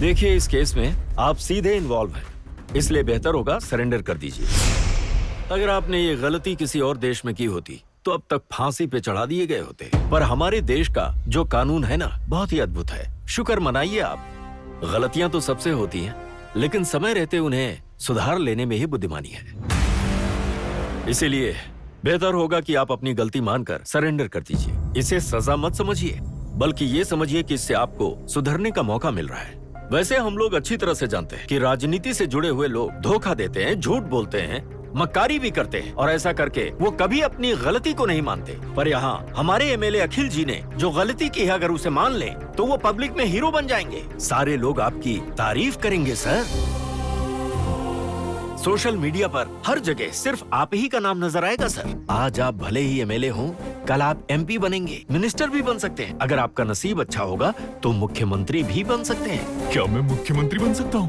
देखिए, इस केस में आप सीधे इन्वॉल्व हैं, इसलिए बेहतर होगा सरेंडर कर दीजिए। अगर आपने ये गलती किसी और देश में की होती तो अब तक फांसी पे चढ़ा दिए गए होते। पर हमारे देश का जो कानून है ना, बहुत ही अद्भुत है। शुक्र मनाइए आप। गलतियां तो सबसे होती हैं, लेकिन समय रहते उन्हें सुधार लेने में ही बुद्धिमानी है। इसीलिए बेहतर होगा कि आप अपनी गलती मानकर सरेंडर कर दीजिए। इसे सजा मत समझिए, बल्कि ये समझिए कि इससे आपको सुधरने का मौका मिल रहा है। वैसे हम लोग अच्छी तरह से जानते हैं कि राजनीति से जुड़े हुए लोग धोखा देते हैं, झूठ बोलते हैं, मक्कारी भी करते हैं, और ऐसा करके वो कभी अपनी गलती को नहीं मानते। पर यहाँ हमारे एमएलए अखिल जी ने जो गलती की है, अगर उसे मान लें तो वो पब्लिक में हीरो बन जाएंगे। सारे लोग आपकी तारीफ करेंगे सर। सोशल मीडिया पर हर जगह सिर्फ आप ही का नाम नजर आएगा सर। आज आप भले ही एमएलए हों, कल आप एमपी बनेंगे, मिनिस्टर भी बन सकते हैं। अगर आपका नसीब अच्छा होगा तो मुख्यमंत्री भी बन सकते हैं। क्या मैं मुख्यमंत्री बन सकता हूँ?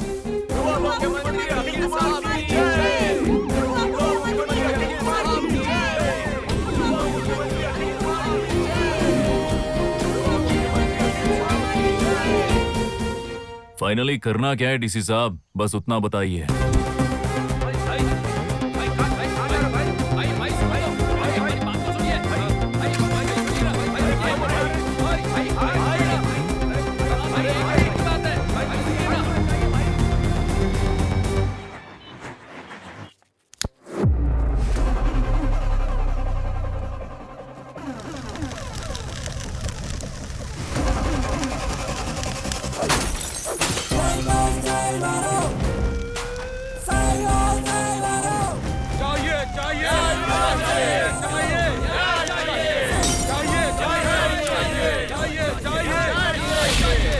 फाइनली करना क्या है डीसी साहब, बस उतना बताइए।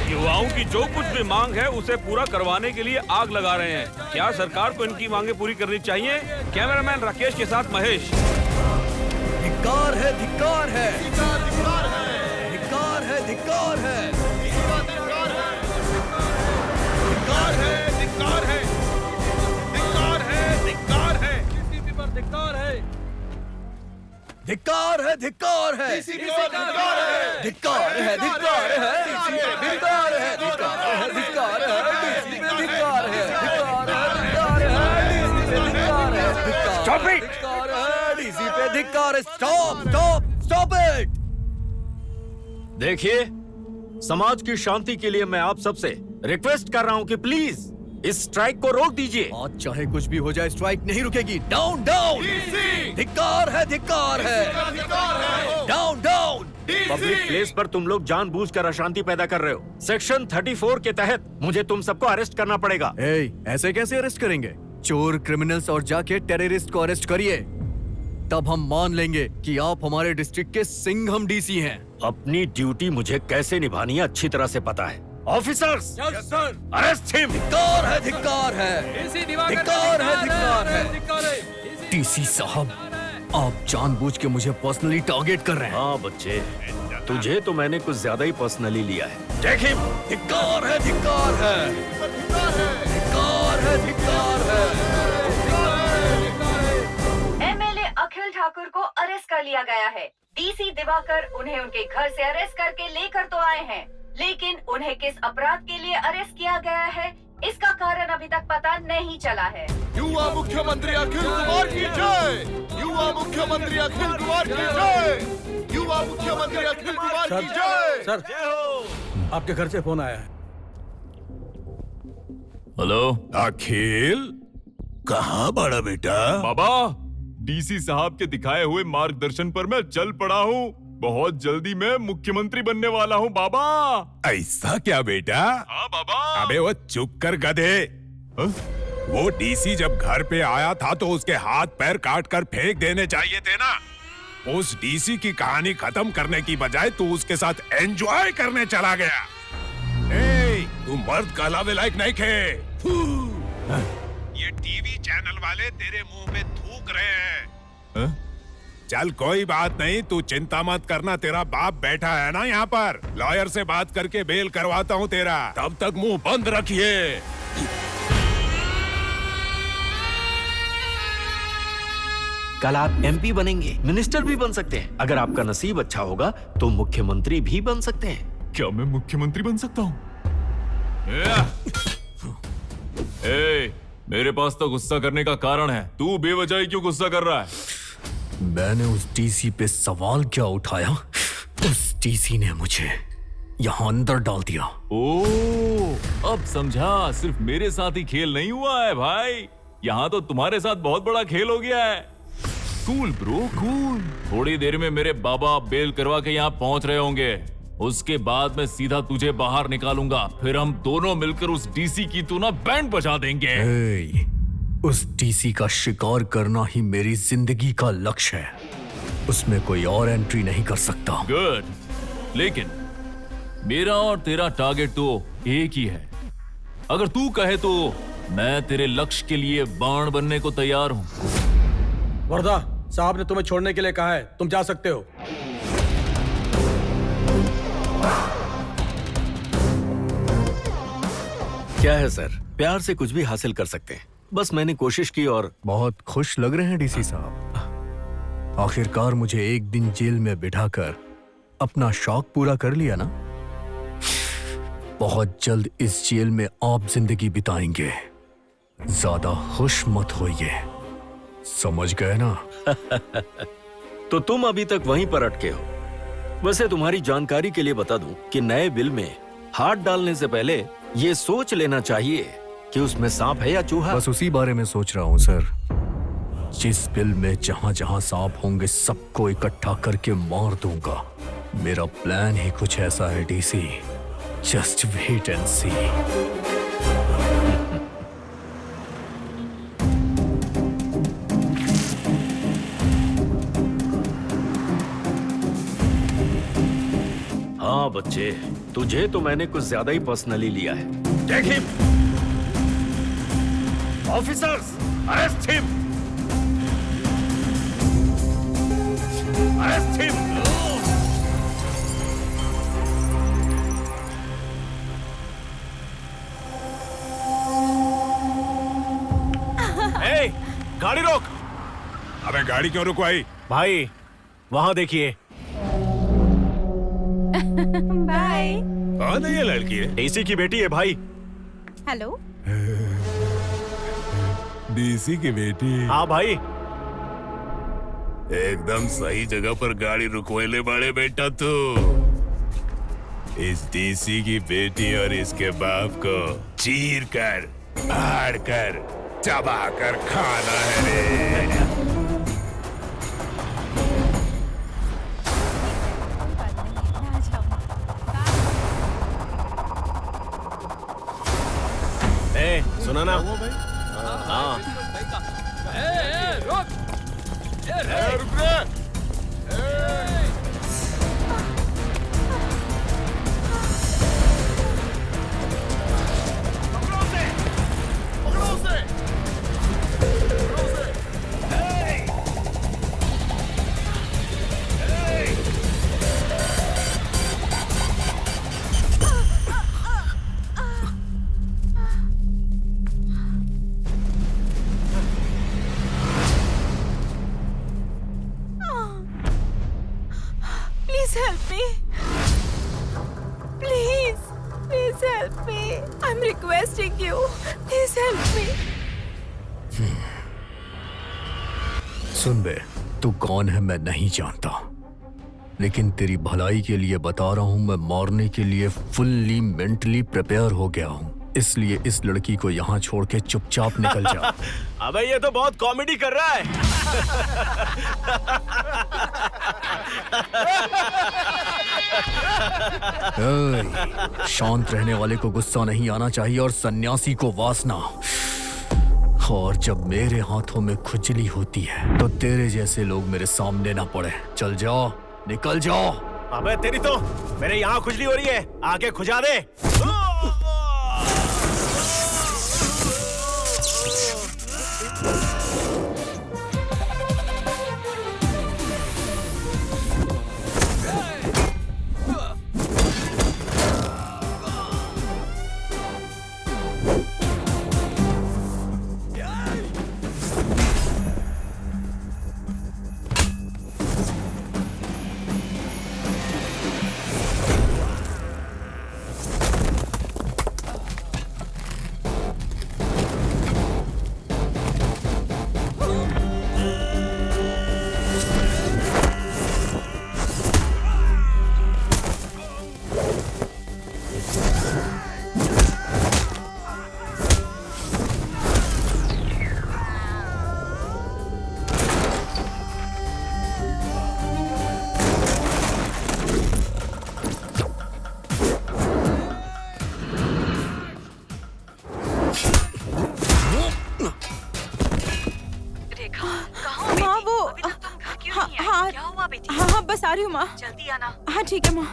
युवाओं की जो कुछ भी मांग है उसे पूरा करवाने के लिए आग लगा रहे हैं। क्या सरकार को इनकी मांगे पूरी करनी चाहिए? कैमरामैन राकेश के साथ महेश। धिक्कार है, धिक्कार है, धिक्कार है, धिक्कार है, धिक्कार है, धिक्कार है, धिक्कार है, धिक्कार है, धिक्कार है, डीसीपी पर धिक्कार है, धिक्कार है, धिक्कार है, धिक्कार है, धिक्कार है, धिक्कार है, धिक्कार है, धिक्कार है, धिक्कार है, धिक्कार है, स्टॉप इट, डीसी पे धिक्कार है, स्टॉप स्टॉप स्टॉप इट। देखिए, समाज की शांति के लिए मैं आप सबसे रिक्वेस्ट कर रहा हूं कि प्लीज इस स्ट्राइक को रोक दीजिए। आज चाहे कुछ भी हो जाए, स्ट्राइक नहीं रुकेगी। डाउन डाउन, धिक्कार है, धिक्कार है, डाउन डाउन। पब्लिक प्लेस पर तुम लोग जानबूझकर अशांति पैदा कर रहे हो। सेक्शन 34 के तहत मुझे तुम सबको अरेस्ट करना पड़ेगा। ऐसे कैसे अरेस्ट करेंगे? चोर, क्रिमिनल्स और जाके टेररिस्ट को अरेस्ट करिए, तब हम मान लेंगे कि आप हमारे डिस्ट्रिक्ट के सिंघम डीसी हैं। अपनी ड्यूटी मुझे कैसे निभानी है अच्छी तरह से पता है। Officers, arrest him. धिक्कार है, धिक्कार है, धिक्कार है, धिक्कार है। डीसी साहब, आप जानबूझ के मुझे पर्सनली टारगेट कर रहे हैं। हाँ बच्चे, तुझे तो मैंने कुछ ज्यादा ही पर्सनली लिया है। देख हिम। धिक्कार है, धिक्कार है, धिक्कार है, धिक्कार है। एमएलए अखिल ठाकुर को अरेस्ट कर लिया गया है। डीसी दिवाकर उन्हें उनके घर से अरेस्ट करके लेकर तो आए हैं, लेकिन उन्हें किस अपराध के लिए अरेस्ट किया गया है, इसका कारण अभी तक पता नहीं चला है। युवा मुख्यमंत्री अखिल कुमार की जय। युवा मुख्यमंत्री अखिल कुमार की जय। युवा मुख्यमंत्री अखिल कुमार की जय। सर, आपके घर से फोन आया है। हेलो अखिल, कहाँ बड़ा बेटा? बाबा, डीसी साहब के दिखाए हुए मार्गदर्शन पर मैं चल पड़ा हूँ। बहुत जल्दी मैं मुख्यमंत्री बनने वाला हूँ बाबा। ऐसा क्या बेटा? हाँ बाबा। अबे वो चुप कर गधे। वो डीसी जब घर पे आया था तो उसके हाथ पैर काट कर फेंक देने चाहिए थे ना। उस डीसी की कहानी खत्म करने की बजाय तू उसके साथ एंजॉय करने चला गया। तू मर्द कहलावे लायक नहीं खे। ये टीवी चैनल वाले तेरे मुंह पे थूक रहे हैं। चल कोई बात नहीं, तू चिंता मत करना, तेरा बाप बैठा है ना यहाँ पर। लॉयर से बात करके बेल करवाता हूँ तेरा, तब तक मुंह बंद रखिए। कल आप एमपी बनेंगे, मिनिस्टर भी बन सकते हैं। अगर आपका नसीब अच्छा होगा तो मुख्यमंत्री भी बन सकते हैं। क्या मैं मुख्यमंत्री बन सकता हूँ? मेरे पास तो गुस्सा करने का कारण है। तू बेवजह क्यों गुस्सा कर रहा है? मैंने उस डीसी पे सवाल क्या उठाया, उस डीसी ने मुझे यहाँ अंदर डाल दिया। ओह, अब समझा। सिर्फ मेरे साथ ही खेल नहीं हुआ है भाई, यहाँ तो तुम्हारे साथ बहुत बड़ा खेल हो गया है। Cool bro, cool. थोड़ी देर में मेरे बाबा बेल करवा के यहाँ पहुंच रहे होंगे। उसके बाद मैं सीधा तुझे बाहर निकालूंगा, फिर हम दोनों मिलकर उस डीसी की तू ना बैंड बजा देंगे। उस डीसी का शिकार करना ही मेरी जिंदगी का लक्ष्य है, उसमें कोई और एंट्री नहीं कर सकता। गुड, लेकिन मेरा और तेरा टारगेट तो एक ही है। अगर तू कहे तो मैं तेरे लक्ष्य के लिए बाण बनने को तैयार हूँ। वर्धा साहब ने तुम्हें छोड़ने के लिए कहा है, तुम जा सकते हो। क्या है सर, प्यार से कुछ भी हासिल कर सकते हैं। बस मैंने कोशिश की और बहुत खुश लग रहे हैं डीसी साहब। आखिरकार मुझे एक दिन जेल में बिठाकर अपना शौक पूरा कर लिया ना। बहुत जल्द इस जेल में आप जिंदगी बिताएंगे। ज्यादा खुश मत होइए, समझ गए ना? तो तुम अभी तक वहीं पर अटके हो। वैसे तुम्हारी जानकारी के लिए बता दूं कि नए बिल में हाथ डालने से पहले ये सोच लेना चाहिए कि उसमें सांप है या चूहा। बस उसी बारे में सोच रहा हूँ सर। जिस बिल में जहाँ जहाँ सांप होंगे सबको इकट्ठा करके मार दूंगा। मेरा प्लान ही कुछ ऐसा है डीसी, जस्ट वेट एंड सी। हाँ बच्चे, तुझे तो मैंने कुछ ज्यादा ही पर्सनली लिया है। Take him. Officers, arrest him. Arrest him. ए, गाड़ी रोक। अबे गाड़ी क्यों रुकवाई? भाई वहाँ देखिए। बाय। कौन है ये लड़की? है डीसी की बेटी है भाई। हेलो। डीसी की बेटी? हाँ भाई। एकदम सही जगह पर गाड़ी रुकवाले बड़े बेटा तू। इस डीसी की बेटी और इसके बाप को चीर कर हाड़ कर चबा कर खाना है रे। सुना ना? हाँ। रुक Please help me. Please help me. I'm requesting you. Please help me. सुन बे, तू कौन है मैं नहीं जानता, लेकिन तेरी भलाई के लिए बता रहा हूँ, मैं मारने के लिए फुल्ली मेंटली प्रिपेयर हो गया हूँ। इसलिए इस लड़की को यहाँ छोड़ के चुपचाप निकल जा। अबे ये तो बहुत कॉमेडी कर रहा है। शांत रहने वाले को गुस्सा नहीं आना चाहिए और सन्यासी को वासना। और जब मेरे हाथों में खुजली होती है तो तेरे जैसे लोग मेरे सामने ना पड़े। चल जाओ, निकल जाओ। अबे तेरी तो मेरे यहाँ खुजली हो रही है, आके खुजा दे। हाँ, बस आ रही हूँ माँ। जल्दी आना। हाँ ठीक है माँ।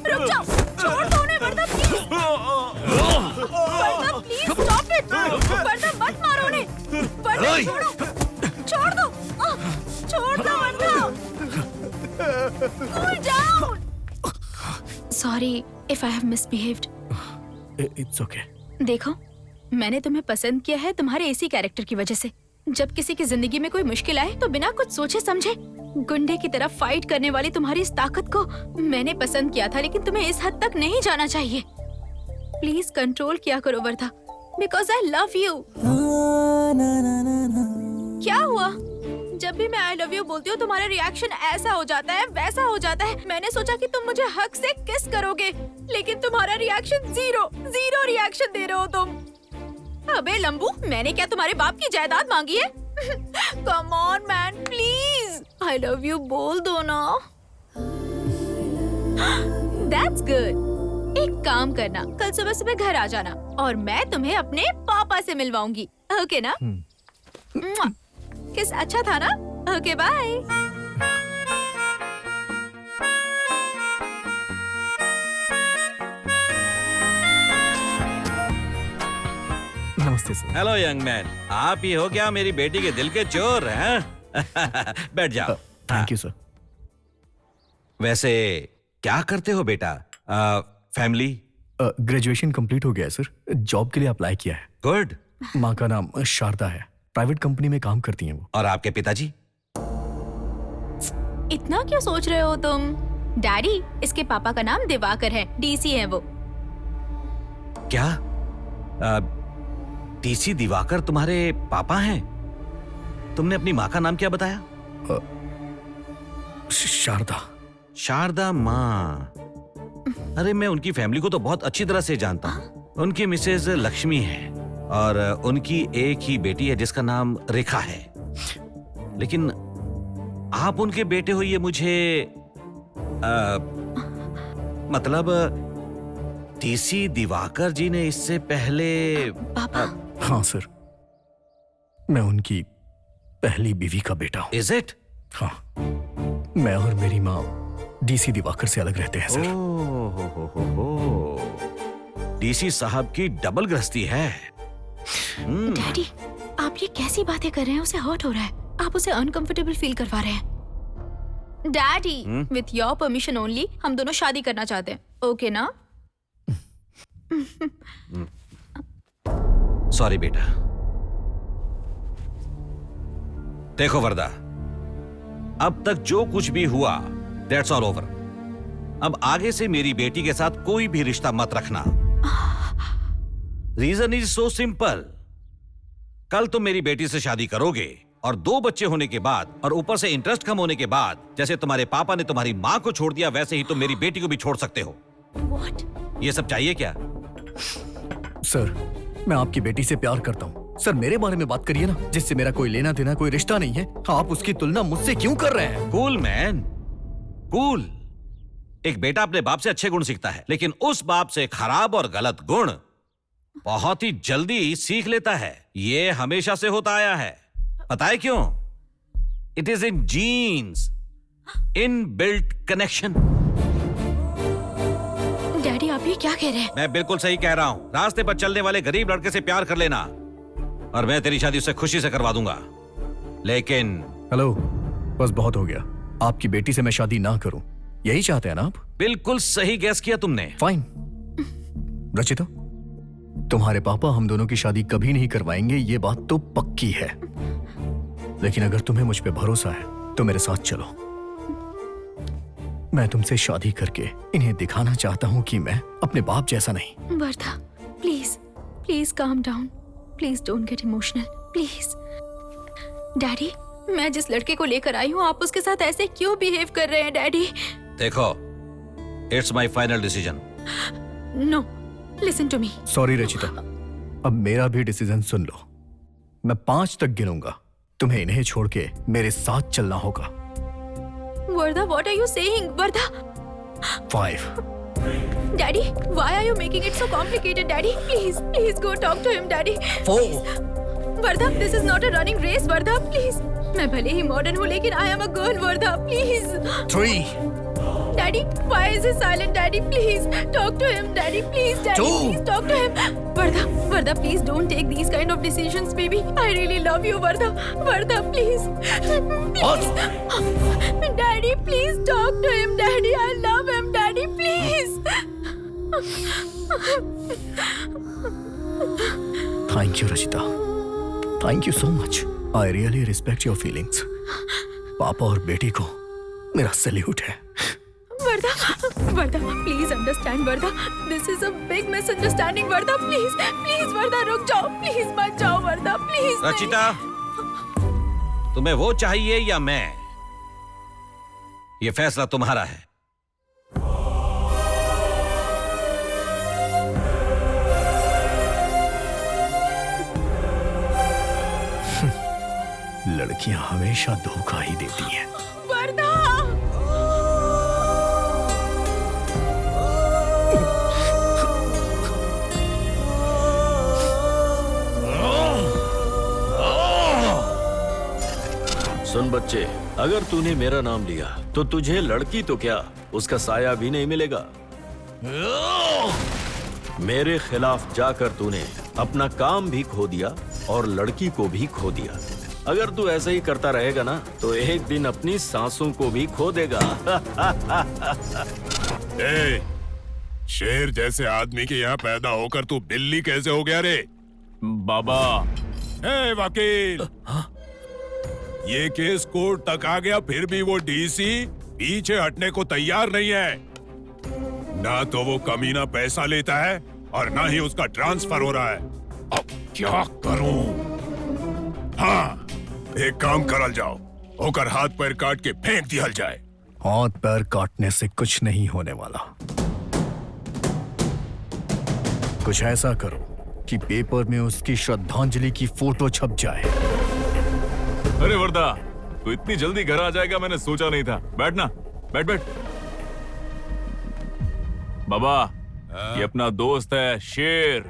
रुक जाओ, छोड़ दो उन्हें Varda, please. Varda please stop it. Varda मत मारो उन्हें। वर्दा छोड़ो, छोड़ दो, छोड़ दो Varda. Cool down. Sorry if I have misbehaved. It's okay. देखो, मैंने तुम्हें पसंद किया है तुम्हारे इसी कैरेक्टर की वजह से। जब किसी की जिंदगी में कोई मुश्किल आए तो बिना कुछ सोचे समझे गुंडे की तरफ फाइट करने वाली तुम्हारी इस ताकत को मैंने पसंद किया था, लेकिन तुम्हें इस हद तक नहीं जाना चाहिए। प्लीज कंट्रोल किया करो Wardha, because I love you. क्या हुआ? जब भी मैं आई लव यू बोलती हूँ तुम्हारा रिएक्शन ऐसा हो जाता है, वैसा हो जाता है। मैंने सोचा कि तुम मुझे हक से किस करोगे, लेकिन तुम्हारा रिएक्शन जीरो रिएक्शन दे रहे हो तुम। अबे लंबू, मैंने क्या तुम्हारे बाप की जायदाद मांगी है? Come on man, please I love you बोल दो ना। That's good। एक काम करना, कल सुबह सुबह घर आ जाना और मैं तुम्हें अपने पापा से मिलवाऊंगी, ओके ना? किस अच्छा था ना? Okay bye. नमस्ते सर। हेलो यंग मैन, आप ही हो क्या मेरी बेटी के दिल के चोर हैं? बैठ जाओ। Thank you sir. वैसे क्या करते हो बेटा? फैमिली? ग्रेजुएशन कंप्लीट हो गया है सर। जॉब के लिए अप्लाई किया है। गुड। माँ का नाम शारदा है, प्राइवेट कंपनी में काम करती हैं वो। और आपके पिताजी? इतना क्यों सोच रहे हो तुम? डैडी, इसके पापा का नाम दिवाकर है, डीसी है वो। क्या डीसी दिवाकर तुम्हारे पापा हैं? तुमने अपनी माँ का नाम क्या बताया? शारदा। शारदा माँ? अरे मैं उनकी फैमिली को तो बहुत अच्छी तरह से जानता हूँ। उनकी मिसेज लक्ष्मी है और उनकी एक ही बेटी है जिसका नाम रेखा है। लेकिन आप उनके बेटे हो ये मुझे मतलब डीसी दिवाकर जी ने इससे पहले हाँ सर, मैं उनकी पहली बीवी का बेटा हूँ। Is it? हाँ, मैं और मेरी माँ डीसी दिवाकर से अलग रहते हैं सर। डीसी साहब की डबल गृहस्थी है। डैडी, आप ये कैसी बातें कर रहे हैं? उसे हर्ट हो रहा है, आप उसे अनकंफर्टेबल फील करवा रहे हैं। Daddy, with your permission only हम दोनों शादी करना चाहते हैं, ओके ना? सॉरी बेटा। देखो वरदा, अब तक जो कुछ भी हुआ दैट्स ऑल ओवर। अब आगे से मेरी बेटी के साथ कोई भी रिश्ता मत रखना। Reason is so simple. कल तुम मेरी बेटी से शादी करोगे और 2 बच्चे होने के बाद और ऊपर से इंटरेस्ट कम होने के बाद, जैसे तुम्हारे पापा ने तुम्हारी माँ को छोड़ दिया वैसे ही तुम मेरी बेटी को भी छोड़ सकते हो। What? ये सब चाहिए क्या? सर, मैं आपकी बेटी से प्यार करता हूँ। सर, मेरे बारे में बात करिए ना, जिससे मेरा कोई लेना देना, कोई रिश्ता नहीं है। आप उसकी तुलना मुझसे क्यों कर रहे हैं? Cool man, cool. एक बेटा अपने बाप से अच्छे गुण सीखता है, लेकिन उस बाप से खराब और गलत गुण बहुत ही जल्दी सीख लेता है। ये हमेशा से होता आया है। पता है क्यों? It is in genes, inbuilt connection. Daddy, आप ये क्या कह रहे हैं? मैं बिल्कुल सही कह रहा हूं। रास्ते पर चलने वाले गरीब लड़के से प्यार कर लेना और मैं तेरी शादी उससे खुशी से करवा दूंगा। लेकिन हेलो, बस बहुत हो गया। आपकी बेटी से मैं शादी ना करूं, यही चाहते हैं ना आप? बिल्कुल सही गैस किया तुमने। फाइन। रचिता, तुम्हारे पापा हम दोनों की शादी कभी नहीं करवाएंगे, ये बात तो पक्की है। लेकिन अगर तुम्हें मुझ पे भरोसा है तो मेरे साथ चलो। मैं तुमसे शादी करके इन्हें दिखाना चाहता हूँ कि मैं अपने बाप जैसा नहीं। Wardha, please please calm down, please don't get emotional, please. Daddy, मैं जिस लड़के को लेकर आई हूँ आप उसके साथ ऐसे क्यों बिहेव कर रहे हैं डैडी? देखो, it's my final decision. No, listen to me. Sorry Rachita, अब मेरा भी डिसीजन सुन लो। मैं 5 तक गिनूंगा, तुम्हें इन्हें छोड़ के मेरे साथ चलना होगा। Wardha, what are you saying? Wardha. 5। Daddy, why are you making it so complicated, Daddy? Please, please go talk to him, Daddy. 4। Wardha, this is not a running race, Wardha, please. मैं भले ही मॉडर्न हूँ लेकिन I am a girl, Wardha, please. 3। Daddy, why is he silent, Daddy? Please talk to him, Daddy. Please, Daddy, 2। please talk to him. Vardha, please don't take these kind of decisions, baby. I really love you, Vardha, please. Please. Daddy, please talk to him, Daddy. I love him, Daddy, please. Thank you, Rachita. Thank you so much. I really respect your feelings. पापा और बेटी को मेरा सैल्यूट है। Vardha, please understand, Vardha. This is a big misunderstanding, Vardha. Please, Vardha, रुक जाओ. Please मत जाओ, Vardha, please. रचिता, तुम्हें वो चाहिए या मैं? ये फैसला तुम्हारा है। लड़कियां हमेशा धोखा ही देती हैं। Vardha! सुन बच्चे, अगर तूने मेरा नाम लिया तो तुझे लड़की तो क्या, उसका साया भी नहीं मिलेगा। मेरे खिलाफ जाकर तूने अपना काम भी खो दिया और लड़की को भी खो दिया। अगर तू ऐसा ही करता रहेगा ना तो एक दिन अपनी सांसों को भी खो देगा। ए, शेर जैसे आदमी के यहाँ पैदा होकर तू बिल्ली कैसे हो गया रे? बाबा। ए वकील, ये केस कोर्ट तक आ गया, फिर भी वो डीसी पीछे हटने को तैयार नहीं है। ना तो वो कमीना पैसा लेता है और ना ही उसका ट्रांसफर हो रहा है। अब क्या करूं? हाँ, एक काम करल जाओ, होकर हाथ पैर काट के फेंक दिया जाए। हाथ पैर काटने से कुछ नहीं होने वाला। कुछ ऐसा करो कि पेपर में उसकी श्रद्धांजलि की फोटो छप जाए। अरे वर्दा, तू इतनी जल्दी घर आ जाएगा मैंने सोचा नहीं था। बैठना, बैठ बैठ। बाबा, ये अपना दोस्त है शेर।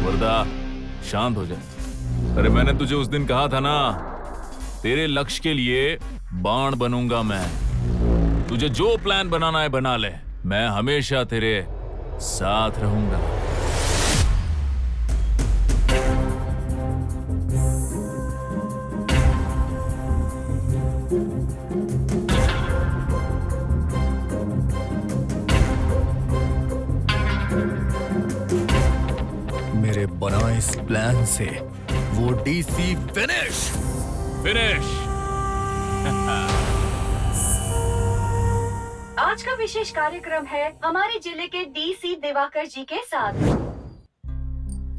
वर्दा, शांत हो जाए। अरे मैंने तुझे उस दिन कहा था ना, तेरे लक्ष्य के लिए बाण बनूंगा मैं। तुझे जो प्लान बनाना है बना ले, मैं हमेशा तेरे साथ रहूंगा। मेरे बनाए इस प्लान से वो डीसी फिनिश। आज का विशेष कार्यक्रम है हमारे जिले के डीसी दिवाकर जी के साथ।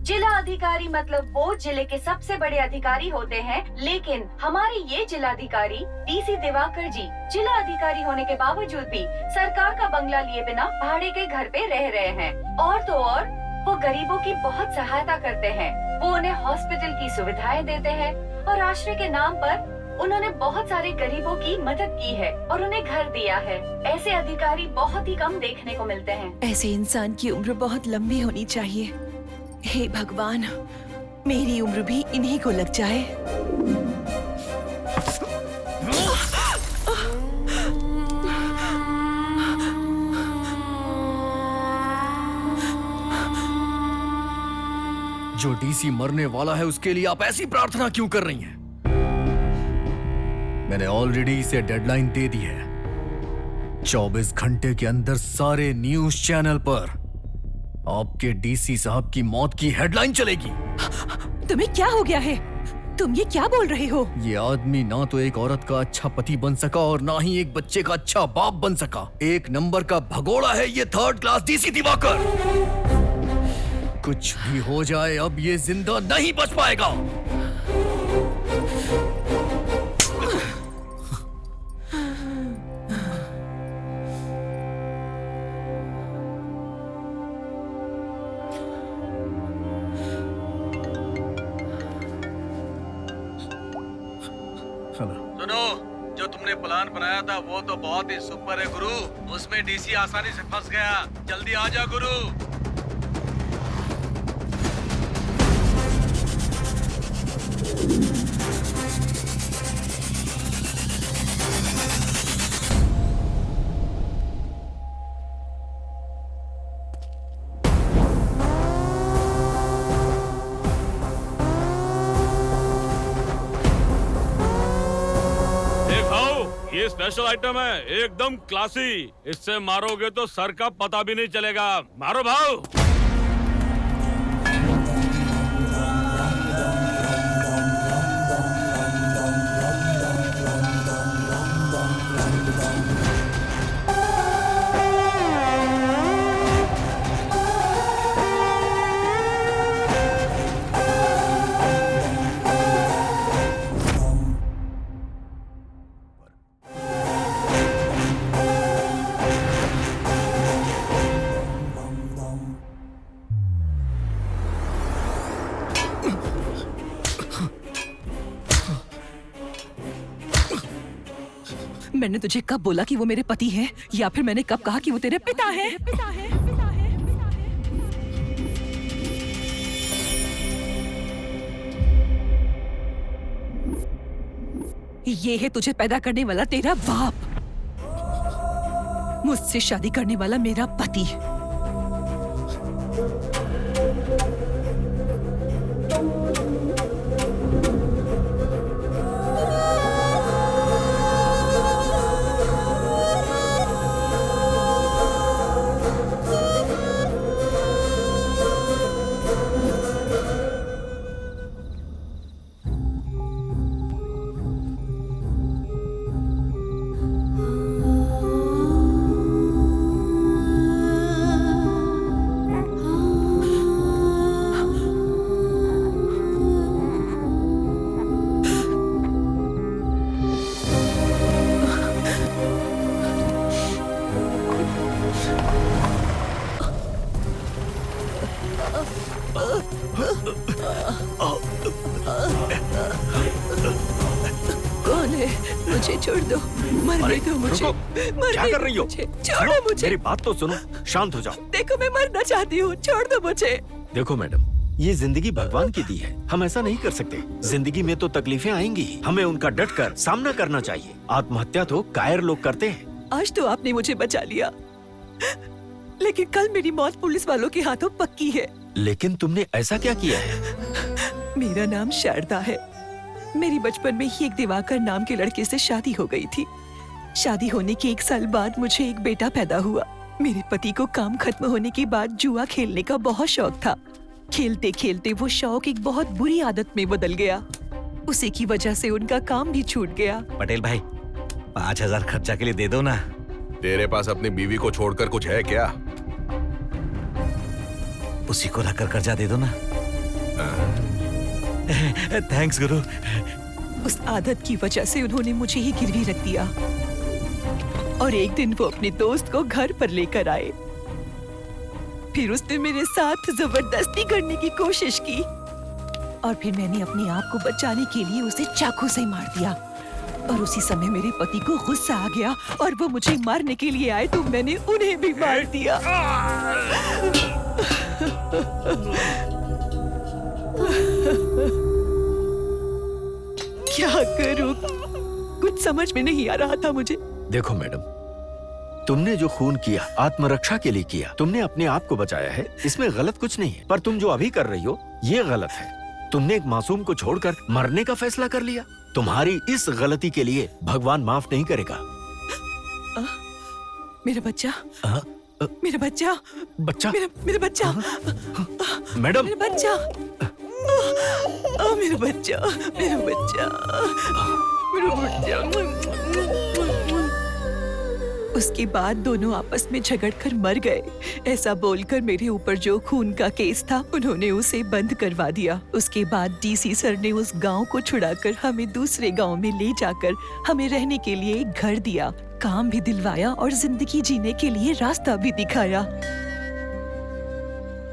जिला अधिकारी मतलब वो जिले के सबसे बड़े अधिकारी होते हैं, लेकिन हमारे ये जिलाधिकारी डीसी दिवाकर जी जिला अधिकारी होने के बावजूद भी सरकार का बंगला लिए बिना भाड़े के घर पे रह रहे हैं। और तो और वो गरीबों की बहुत सहायता करते हैं। वो उन्हें हॉस्पिटल की सुविधाएं देते हैं और आश्रय के नाम पर उन्होंने बहुत सारे गरीबों की मदद की है और उन्हें घर दिया है। ऐसे अधिकारी बहुत ही कम देखने को मिलते हैं। ऐसे इंसान की उम्र बहुत लंबी होनी चाहिए। हे भगवान, मेरी उम्र भी इन्हीं को लग जाए। जो डीसी मरने वाला है उसके लिए आप ऐसी प्रार्थना क्यों कर रही हैं? मैंने ऑलरेडी इसे डेडलाइन दे दी है। 24 घंटे के अंदर सारे न्यूज चैनल पर आपके डीसी साहब की मौत की हेडलाइन चलेगी। तुम्हें क्या हो गया है? तुम ये क्या बोल रहे हो? ये आदमी ना तो एक औरत का अच्छा पति बन सका और ना ही एक बच्चे का अच्छा बाप बन सका। एक नंबर का भगोड़ा है ये थर्ड क्लास डीसी दिवाकर। कुछ भी हो जाए, अब ये जिंदा नहीं बच पाएगा। सुनो, जो तुमने प्लान बनाया था वो तो बहुत ही सुपर है गुरु। उसमें डीसी आसानी से फंस गया। जल्दी आ जा गुरु। ये स्पेशल आइटम है, एकदम क्लासी। इससे मारोगे तो सर का पता भी नहीं चलेगा। मारो भाव। मैंने तुझे कब बोला कि वो मेरे पति हैं? या फिर मैंने कब कहा कि वो तेरे पिता हैं? ये है तुझे पैदा करने वाला तेरा बाप, मुझसे शादी करने वाला मेरा पति। कौन है? मुझे छोड़ दो, मरने दो मुझे। क्या कर रही हो? छोड़ो मुझे। मेरी बात तो सुनो, शांत हो जाओ। देखो मैं मरना चाहती हूँ, छोड़ दो मुझे। देखो मैडम, ये जिंदगी भगवान की दी है, हम ऐसा नहीं कर सकते। जिंदगी में तो तकलीफें आएंगी ही, हमें उनका डटकर सामना करना चाहिए। आत्महत्या तो कायर लोग करते हैं। आज तो आपने मुझे बचा लिया, लेकिन कल मेरी मौत पुलिस वालों के हाथों पक्की है। लेकिन तुमने ऐसा क्या किया है? मेरा नाम शारदा है। मेरी बचपन में ही एक दिवाकर नाम के लड़के से शादी हो गई थी। शादी होने के 1 साल बाद मुझे एक बेटा पैदा हुआ। मेरे पति को काम खत्म होने के बाद जुआ खेलने का बहुत शौक था। खेलते खेलते वो शौक एक बहुत बुरी आदत में बदल गया। उसी की वजह से उनका काम भी छूट गया। पटेल भाई, 5000 खर्चा के लिए दे दो ना। तेरे पास अपनी बीवी को छोड़कर कुछ है क्या? उसी को रखकर कर्जा दे दो ना। थैंक्स गुरु। उस आदत की वजह से उन्होंने मुझे ही गिरवी रख दिया और एक दिन वो अपने दोस्त को घर पर लेकर आए। फिर उसने मेरे साथ जबरदस्ती करने की कोशिश की और फिर मैंने अपने आप को बचाने के लिए उसे चाकू से मार दिया। और उसी समय मेरे पति को गुस्सा आ गया और वो मुझे मारने के लिए आए तो मैंने उन्हें भी मार दिया। क्या करूं? कुछ समझ में नहीं आ रहा था मुझे। देखो मैडम, तुमने जो खून किया आत्मरक्षा के लिए किया, तुमने अपने आप को बचाया है, इसमें गलत कुछ नहीं है। पर तुम जो अभी कर रही हो ये गलत है। तुमने एक मासूम को छोड़कर मरने का फैसला कर लिया। तुम्हारी इस गलती के लिए भगवान माफ नहीं करेगा। मेरा बच्चा, मेरा बच्चा, बच्चा, मेरा बच्चा, मैडम, मेरा बच्चा, मेरा बच्चा, मेरा बच्चा, मेरा बच्चा। उसके बाद दोनों आपस में झगड़कर मर गए। ऐसा बोलकर मेरे ऊपर जो खून का केस था उन्होंने उसे बंद करवा दिया। उसके बाद डीसी सर ने उस गांव को छुड़ाकर हमें दूसरे गांव में ले जाकर हमें रहने के लिए एक घर दिया, काम भी दिलवाया और जिंदगी जीने के लिए रास्ता भी दिखाया।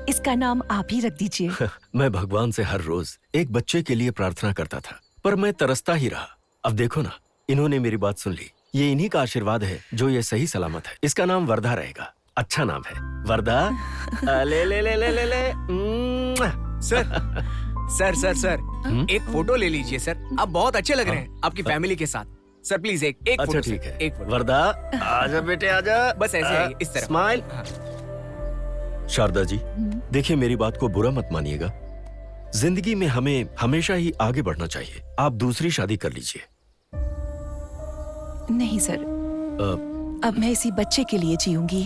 इसका नाम आप ही रख दीजिए। मैं भगवान से हर रोज एक बच्चे के लिए प्रार्थना करता था, पर मैं तरसता ही रहा। अब देखो ना, इन्होंने मेरी बात सुन ली। ये इन्हीं का आशीर्वाद है जो ये सही सलामत है। इसका नाम वर्धा रहेगा। अच्छा नाम है वर्धा। ले ले ले ले ले ले। सर सर सर सर एक फोटो ले लीजिए सर, आप बहुत अच्छे लग रहे हैं आपकी फैमिली के साथ। सर प्लीज एक अच्छा फोटो ठीक सर, है। एक फोटो। वर्धा आजा बेटे आजा। बस ऐसे आइए, इस तरफ। स्माइल। शारदा जी, देखिए मेरी बात को बुरा मत मानिएगा। जिंदगी में हमें हमेशा ही आगे बढ़ना चाहिए। आप दूसरी शादी कर लीजिए। नहीं सर, अब मैं इसी बच्चे के लिए जीऊंगी।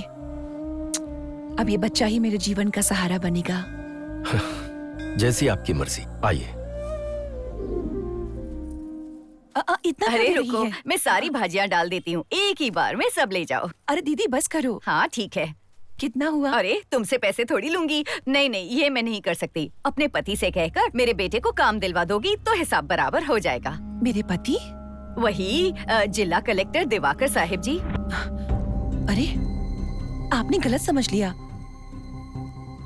अब ये बच्चा ही मेरे जीवन का सहारा बनेगा। जैसी आपकी मर्जी, आइए। इतना अरे कर रही रुको, है? मैं सारी भाजियां डाल देती हूँ, एक ही बार में सब ले जाओ। अरे दीदी बस करो। हाँ ठीक है। कितना हुआ? अरे तुमसे पैसे थोड़ी लूंगी। नहीं नहीं, ये मैं नहीं कर सकती। अपने पति से कहकर मेरे बेटे को काम दिलवा दोगी तो हिसाब बराबर हो जाएगा। मेरे पति? वही जिला कलेक्टर दिवाकर साहिब जी। अरे आपने गलत समझ लिया,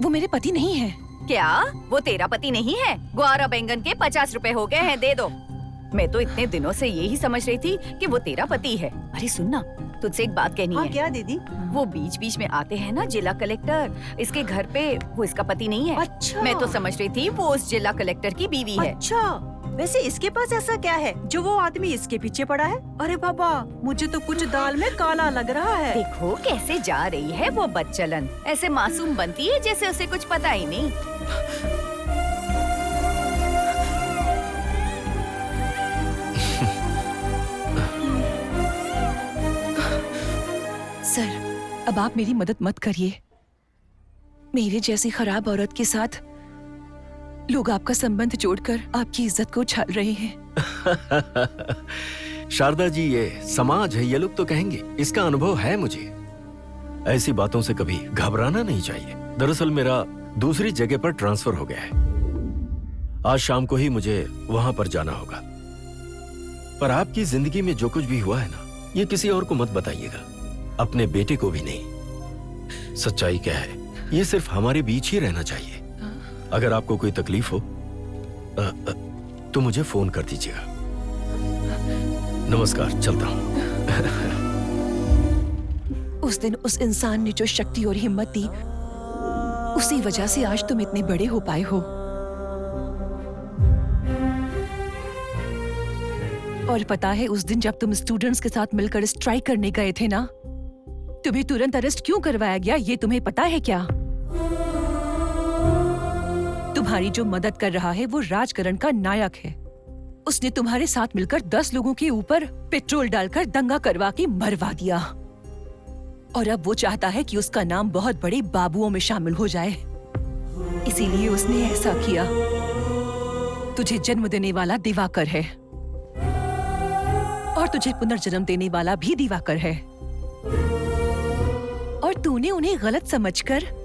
वो मेरे पति नहीं है। क्या वो तेरा पति नहीं है? ग्वारा बैंगन के 50 रुपए हो गए हैं, दे दो। मैं तो इतने दिनों से यही समझ रही थी कि वो तेरा पति है। अरे सुनना, तुझसे एक बात कहनी है। क्या दीदी? वो बीच बीच में आते हैं ना जिला कलेक्टर, इसके घर पे, वो इसका पति नहीं है। अच्छा। मैं तो समझ रही थी वो उस जिला कलेक्टर की बीवी है। अच्छा। वैसे इसके पास ऐसा क्या है जो वो आदमी इसके पीछे पड़ा है? अरे बाबा, मुझे तो कुछ दाल में काला लग रहा है। देखो कैसे जा रही है वो बदचलन, ऐसे मासूम बनती है जैसे उसे कुछ पता ही नहीं। सर, अब आप मेरी मदद मत करिए। मेरे जैसी खराब औरत के साथ लोग आपका संबंध जोड़कर आपकी इज्जत को छाल रहे हैं। शारदा जी, ये समाज है, ये लोग तो कहेंगे। इसका अनुभव है मुझे। ऐसी बातों से कभी घबराना नहीं चाहिए। दरअसल मेरा दूसरी जगह पर ट्रांसफर हो गया है। आज शाम को ही मुझे वहां पर जाना होगा। पर आपकी जिंदगी में जो कुछ भी हुआ है ना, ये किसी और को मत बताइएगा, अपने बेटे को भी नहीं। सच्चाई क्या है, ये सिर्फ हमारे बीच ही रहना चाहिए। अगर आपको कोई तकलीफ हो तो मुझे फोन कर दीजिएगा। नमस्कार, चलता हूं। उस दिन उस इंसान ने जो शक्ति और हिम्मत दी, उसी वजह से आज तुम इतने बड़े हो पाए हो। और पता है, उस दिन जब तुम स्टूडेंट्स के साथ मिलकर स्ट्राइक करने गए थे ना, तुम्हें तुरंत अरेस्ट क्यों करवाया गया, ये तुम्हें पता है क्या? तुम्हारी जो मदद कर रहा है वो राजकरण का नायक है। उसने तुम्हारे साथ मिलकर 10 लोगों के ऊपर पेट्रोल डालकर दंगा करवा के मरवा दिया। और अब वो चाहता है कि उसका नाम बहुत बड़े बाबुओं में शामिल हो जाए। इसीलिए उसने ऐसा किया। तुझे जन्म देने वाला दिवाकर है और तुझे पुनर्जन्म देने वाला भी दिवाकर है। और तूने उन्हें गलत समझकर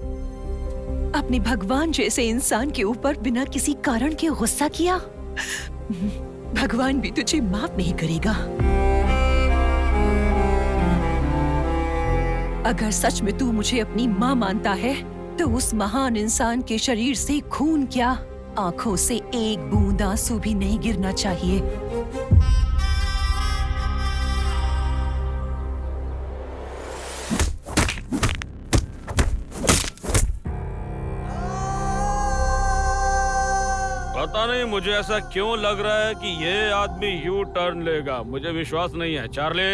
अपने भगवान जैसे इंसान के ऊपर बिना किसी कारण के गुस्सा किया। भगवान भी तुझे माफ नहीं करेगा। अगर सच में तू मुझे अपनी माँ मानता है तो उस महान इंसान के शरीर से खून क्या, आंखों से एक बूंद आंसू भी नहीं गिरना चाहिए। पता नहीं मुझे ऐसा क्यों लग रहा है कि ये आदमी यू टर्न लेगा। मुझे विश्वास नहीं है। चार्ली,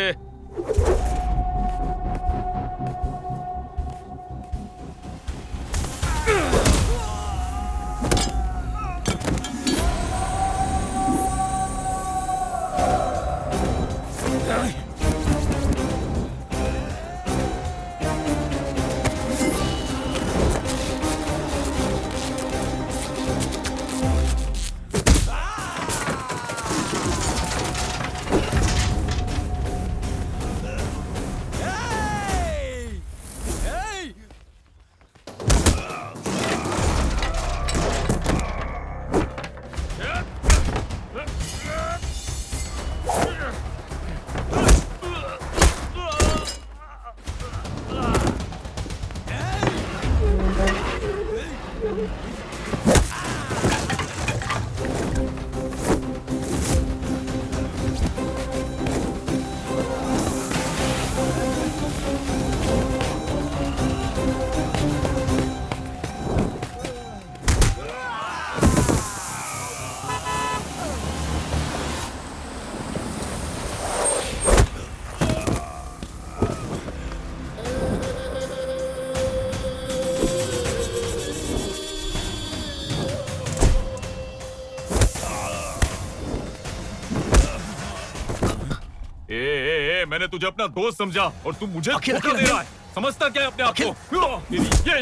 मैंने तुझे अपना दोस्त समझा और तू मुझे धोखा दे रहा है। समझता क्या है अपने आप को?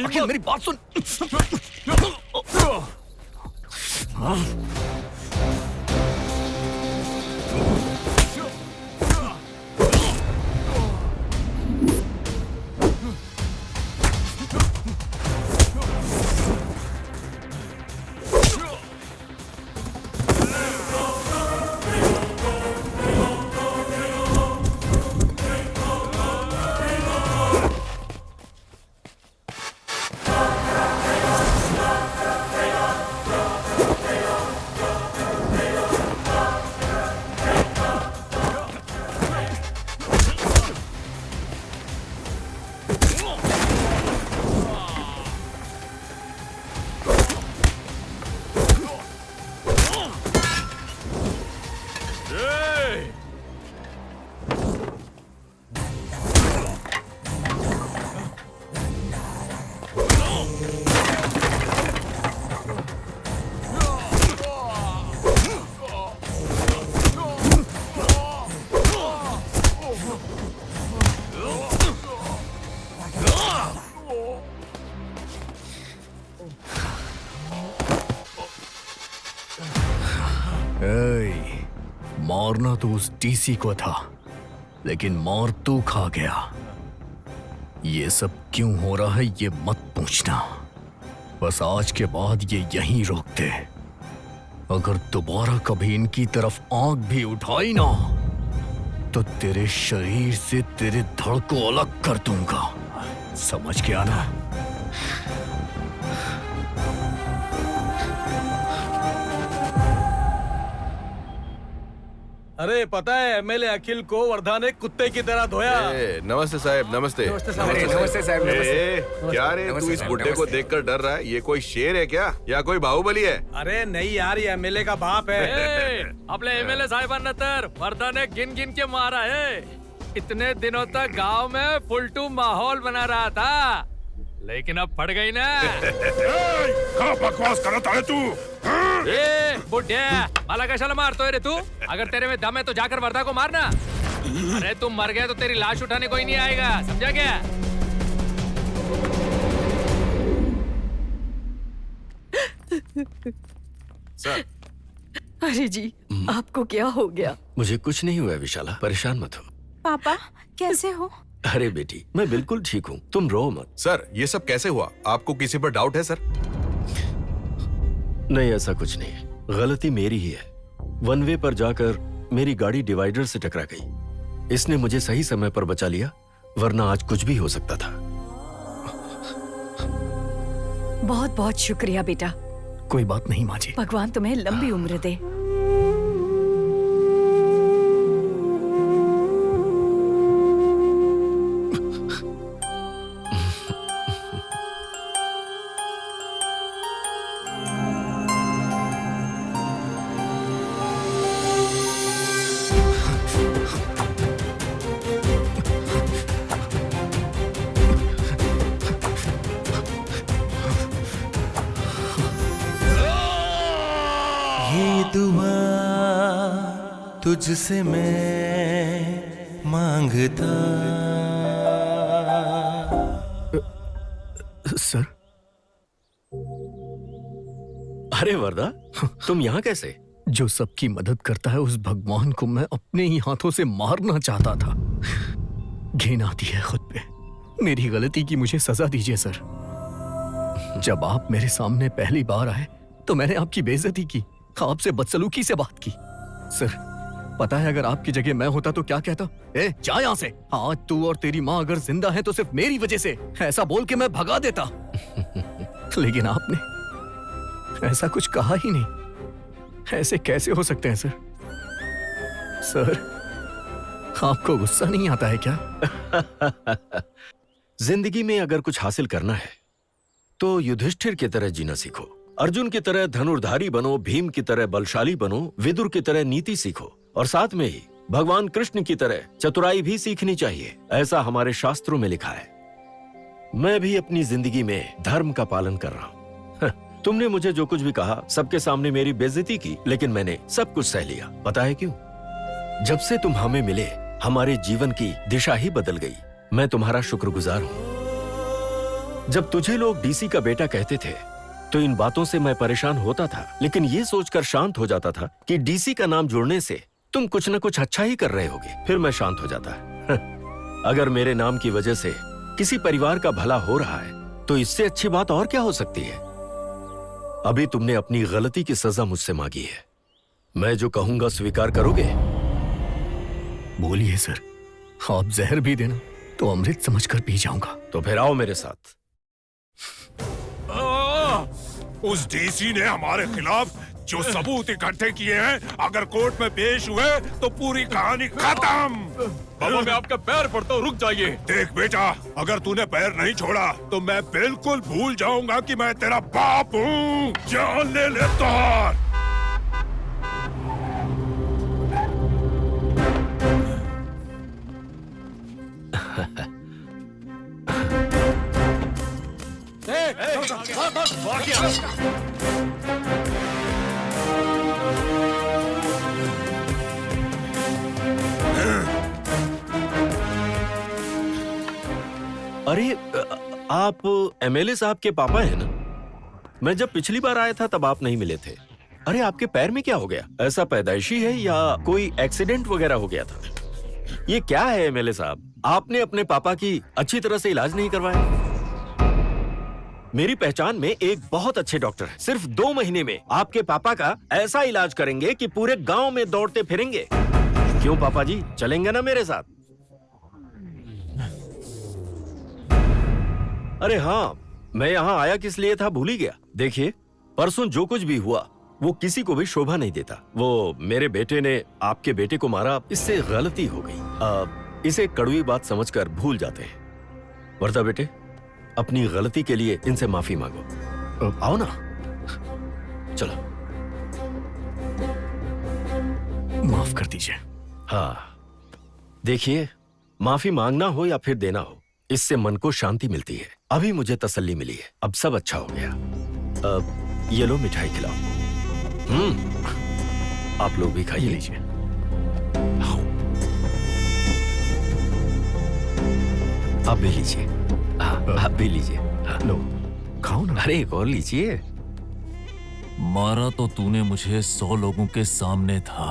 अखिल, मेरी बात सुन। मारना तो उस डीसी को था, लेकिन मार तू खा गया। ये सब क्यों हो रहा है ये मत पूछना, बस आज के बाद ये यहीं रोक दे। अगर दोबारा कभी इनकी तरफ आंख भी उठाई ना तो तेरे शरीर से तेरे धड़ को अलग कर दूंगा, समझ गया ना? अरे पता है एमएलए अखिल को वर्धा ने कुत्ते की तरह धोया। नमस्ते साहब, नमस्ते। नमस्ते साहब, नमस्ते। क्या रे, तू इस बुड्ढे को देखकर डर रहा है? ये कोई शेर है क्या या कोई बाहुबली है? अरे नहीं यार, ये एमएलए का बाप है। अपने एमएलए साहिबान नतर वर्धा ने गिन गिन के मारा है। इतने दिनों तक गांव में फुलटू माहौल बना रहा था, लेकिन अब पड़ गई ना। क्या बकवास करता है तू? ए बुड्ढे, माला कैसा मारतो है रे तू? अगर तेरे में दम है तो जाकर वर्धा को मारना। अरे तुम मर गए तो तेरी लाश उठाने कोई नहीं आएगा, समझा क्या? सर। अरे जी, आपको क्या हो गया? मुझे कुछ नहीं हुआ विशाला, परेशान मत हो। पापा कैसे हो? अरे बेटी, मैं बिल्कुल ठीक हूँ, तुम रो मत। सर, ये सब कैसे हुआ? आपको किसी पर डाउट है सर? नहीं, ऐसा कुछ नहीं है, गलती मेरी ही है। वन वे पर जाकर मेरी गाड़ी डिवाइडर से टकरा गई। इसने मुझे सही समय पर बचा लिया, वरना आज कुछ भी हो सकता था। बहुत बहुत शुक्रिया बेटा। कोई बात नहीं माँ जी। भगवान तुम्हें लंबी उम्र दे। तुझसे मैं मांगता। सर। अरे वर्धा, तुम यहाँ कैसे? जो सबकी मदद करता है उस भगवान को मैं अपने ही हाथों से मारना चाहता था। घिन आती है खुद पे। मेरी गलती की मुझे सजा दीजिए सर। जब आप मेरे सामने पहली बार आए तो मैंने आपकी बेइज्जती की, आपसे बदसलूकी से बात की। सर, पता है अगर आपकी जगह मैं होता तो क्या कहता? ए, जा यहाँ से। आज तू और तेरी माँ अगर जिंदा है तो सिर्फ मेरी वजह से, ऐसा बोल के मैं भगा देता। लेकिन आपने ऐसा कुछ कहा ही नहीं। ऐसे कैसे हो सकते हैं सर? सर, आपको गुस्सा नहीं आता है क्या? जिंदगी में अगर कुछ हासिल करना है तो युधिष्ठिर की तरह जीना सीखो, अर्जुन की तरह धनुर्धारी बनो, भीम की तरह बलशाली बनो, विदुर की तरह नीति सीखो, और साथ में ही भगवान कृष्ण की तरह चतुराई भी सीखनी चाहिए। ऐसा हमारे शास्त्रों में लिखा है। मैं भी अपनी जिंदगी में धर्म का पालन कर रहा हूँ। तुमने मुझे जो कुछ भी कहा, सबके सामने मेरी बेइज्जती की, लेकिन मैंने सब कुछ सह लिया। पता है क्यों? जब से तुम हमें मिले, हमारे जीवन की दिशा ही बदल गई। मैं तुम्हारा शुक्रगुजार हूँ। जब तुझे लोग डीसी का बेटा कहते थे तो इन बातों से मैं परेशान होता था, लेकिन ये सोचकर शांत हो जाता था कि डीसी का नाम जोड़ने से तुम कुछ न कुछ अच्छा ही कर रहे होगे। फिर मैं शांत हो जाता। अगर मेरे नाम की वजह से किसी परिवार का भला हो रहा है तो इससे अच्छी बात और क्या हो सकती है? अभी तुमने अपनी गलती की सजा मुझसे मांगी है। मैं जो कहूंगा स्वीकार करोगे? बोलिए सर। आप जहर भी देना तो अमृत समझकर पी जाऊंगा। तो फिर आओ मेरे साथ। उस डीसी ने हमारे खिलाफ जो सबूत इकट्ठे किए हैं, अगर कोर्ट में पेश हुए तो पूरी कहानी खत्म। बाबा, मैं आपका पैर पड़ता हूँ, रुक जाइए। देख बेटा, अगर तूने पैर नहीं छोड़ा तो मैं बिल्कुल भूल जाऊंगा कि मैं तेरा बाप हूँ। जान ले लेता। अरे, आप एमएलए साहब के पापा हैं ना? मैं जब पिछली बार आया था तब आप नहीं मिले थे। अरे आपके पैर में क्या हो गया? ऐसा पैदाइशी है या कोई एक्सीडेंट वगैरह हो गया था? ये क्या है एमएलए साहब? आपने अपने पापा की अच्छी तरह से इलाज नहीं करवाया? मेरी पहचान में एक बहुत अच्छे डॉक्टर है। सिर्फ 2 महीने में आपके पापा का ऐसा इलाज करेंगे कि पूरे गांव में दौड़ते फिरेंगे। क्यों पापा जी, चलेंगे ना मेरे साथ? अरे हाँ, मैं यहाँ आया किस लिए था भूल ही गया। देखिए, परसों जो कुछ भी हुआ वो किसी को भी शोभा नहीं देता। वो मेरे बेटे ने आपके बेटे को मारा, इससे गलती हो गई। इसे कड़वी बात समझकर भूल जाते हैं। वर्दा बेटे, अपनी गलती के लिए इनसे माफी मांगो। आओ ना, चलो। माफ कर दीजिए। हाँ, देखिए, माफी मांगना हो या फिर देना हो, इससे मन को शांति मिलती है। अभी मुझे तसल्ली मिली है, अब सब अच्छा हो गया। अब ये लो, मिठाई खिलाओ। आप लोग भी खाइए। लीजिए। आप भी लीजिए। आप भी लीजिए। लो, खाओ ना। अरे एक और लीजिए। मारा तो तूने मुझे 100 लोगों के सामने था,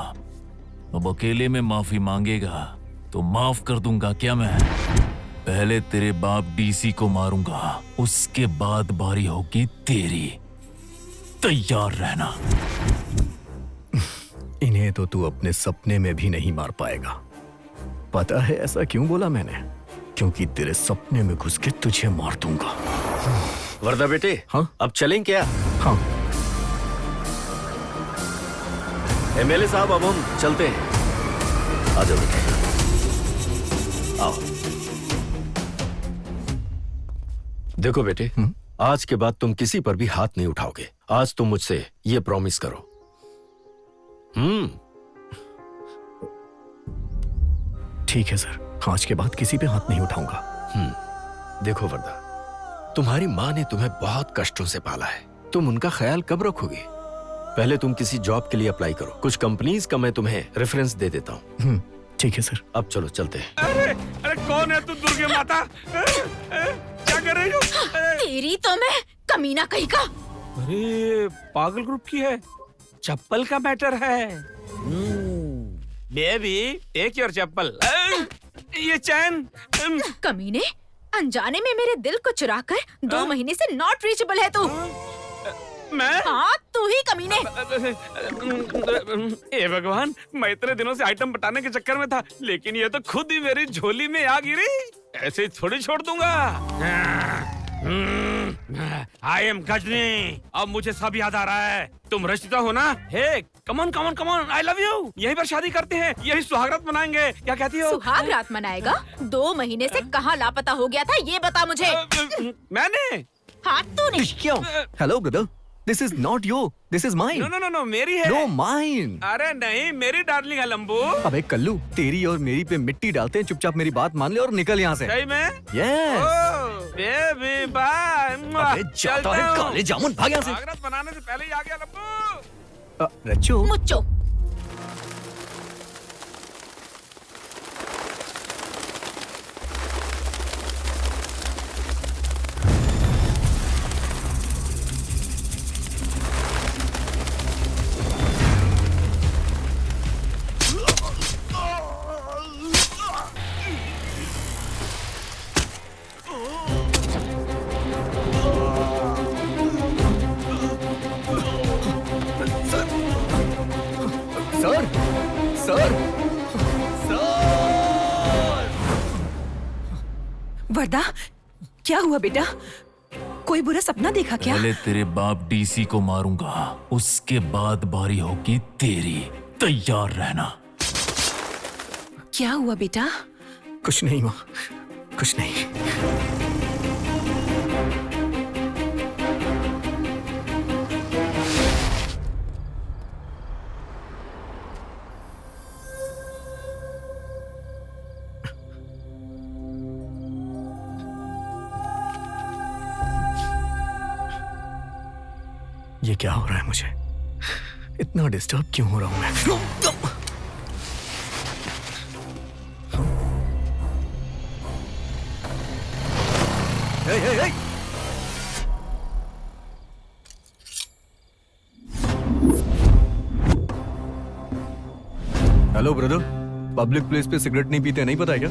अब अकेले में माफी मांगेगा तो माफ कर दूंगा क्या मैं? पहले तेरे बाप डीसी को मारूंगा, उसके बाद बारी होगी तेरी। तैयार रहना। इन्हें तो तू अपने सपने में भी नहीं मार पाएगा। पता है ऐसा क्यों बोला मैंने? क्योंकि तेरे सपने में घुस के तुझे मार दूंगा। वर्दा बेटे, हाँ? अब चलें क्या? हाँ। एमएलए साहब, अब हम चलते हैं। आ जाओ बेटे, आओ। देखो बेटे, आज के बाद तुम किसी पर भी हाथ नहीं उठाओगे। आज तुम मुझसे ये प्रॉमिस करो। ठीक है सर, आज के बाद किसी पे हाथ नहीं उठाऊंगा। देखो वर्दा, तुम्हारी माँ ने तुम्हें बहुत कष्टों से पाला है, तुम उनका ख्याल कब रखोगे? पहले तुम किसी जॉब के लिए अप्लाई करो। कुछ कंपनीज का मैं तुम्हें रेफरेंस दे देता हूँ। ठीक है सर। अब चलो चलते हैं। अरे कौन है तू दुर्गे माता? क्या कर रही हो? तेरी तो मैं कमीना कहीं का। अरे पागल ग्रुप की है, चप्पल का मैटर है। बेबी टेक योर चप्पल। ये चैन। कमीने, अनजाने में मेरे दिल को चुराकर 2 महीने से नॉट रीचेबल है तू। मैं? हाँ, तू ही कमीने। ए भगवान, मैं इतने दिनों से आइटम बटाने के चक्कर में था, लेकिन ये तो खुद ही मेरी झोली में आ गिरी। ऐसे ही थोड़ी छोड़ दूंगा। I am Ghajini. अब मुझे सब याद आ रहा है। तुम रचिता हो ना? Hey, come on come on come on, I love you. यहीं पर शादी करते हैं, यही सुहागरात मनाएंगे। क्या कहती हो? सुहागरात मनाएगा? 2 महीने से कहाँ लापता हो गया था, ये बता मुझे। मैंने? हाँ, तूने। क्यों? Hello brother, this is not your, this is mine. No no no no, मेरी है। No, mine. अरे नहीं, मेरी डार्लिंग है लंबू। अबे कल्लू, तेरी और मेरी पे मिट्टी डालते हैं। चुपचाप मेरी बात मान ले और निकल यहाँ से। सही में? यस। Baby bye. अबे जाता है काले जामुन, भाग यहाँ से। सुहागरात बनाने से पहले ही आ गया लंबू। रच्चू। मुच्चो। Sir, sir, sir. वर्दा, क्या हुआ बेटा? कोई बुरा सपना देखा क्या? पहले तेरे बाप डीसी को मारूंगा, उसके बाद बारी होगी तेरी। तैयार रहना। क्या हुआ बेटा? कुछ नहीं माँ, कुछ नहीं। ये क्या हो रहा है मुझे? इतना डिस्टर्ब क्यों हो रहा हूं मैं? Hey, hey, hey! Hello brother, public place पे सिगरेट नहीं पीते, नहीं पता है क्या?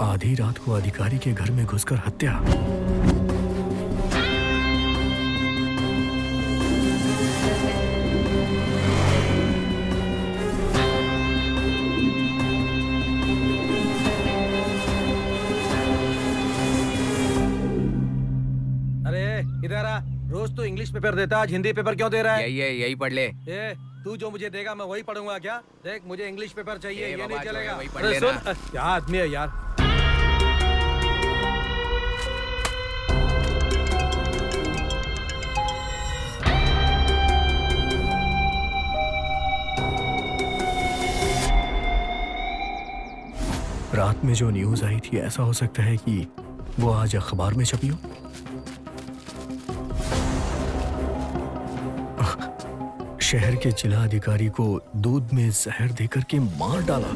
आधी रात को अधिकारी के घर में घुसकर हत्या। इधर आ। रोज तो इंग्लिश पेपर देता, आज हिंदी पेपर क्यों दे रहा है? यही पढ़ ले। तू जो मुझे देगा मैं वही पढ़ूंगा क्या? देख, मुझे इंग्लिश पेपर चाहिए, ये नहीं चलेगा। वही पढ़ अरे लेना। सुन, क्या आदमी है यार। रात में जो न्यूज आई थी, ऐसा हो सकता है कि वो आज अखबार में छपी हो। शहर के जिला अधिकारी को दूध में जहर देकर के मार डाला।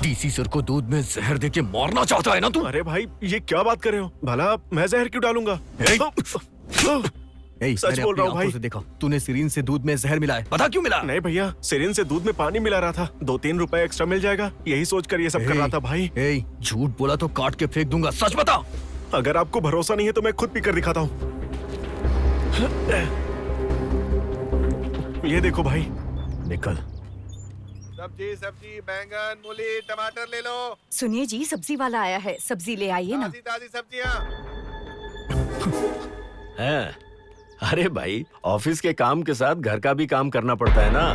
डीसी सर को दूध में जहर देके मारना चाहता है ना तू? अरे भाई, ये क्या बात कर रहे हो? भला मैं जहर क्यों डालूंगा? सच बोल रहा हूँ भाई। देखा तूने सिरिन से दूध में जहर मिलाया, पता क्यों मिला? नहीं भैया, सिरिन से दूध में पानी मिला रहा था। 2-3 रुपए एक्स्ट्रा मिल जाएगा, यही सोचकर ये सब कर रहा था भाई। झूठ बोला तो काट के फेंक दूंगा, सच बता। अगर आपको भरोसा नहीं है तो मैं खुद पी कर दिखाता हूँ। ये देखो भाई। निकल। सब्जी, बैंगन, मूली, टमाटर ले लो। सुनिए जी, सब्जी वाला आया है, सब्जी ले आइए ना। ताजी सब्जियाँ। अरे भाई, ऑफिस के काम के साथ घर का भी काम करना पड़ता है ना।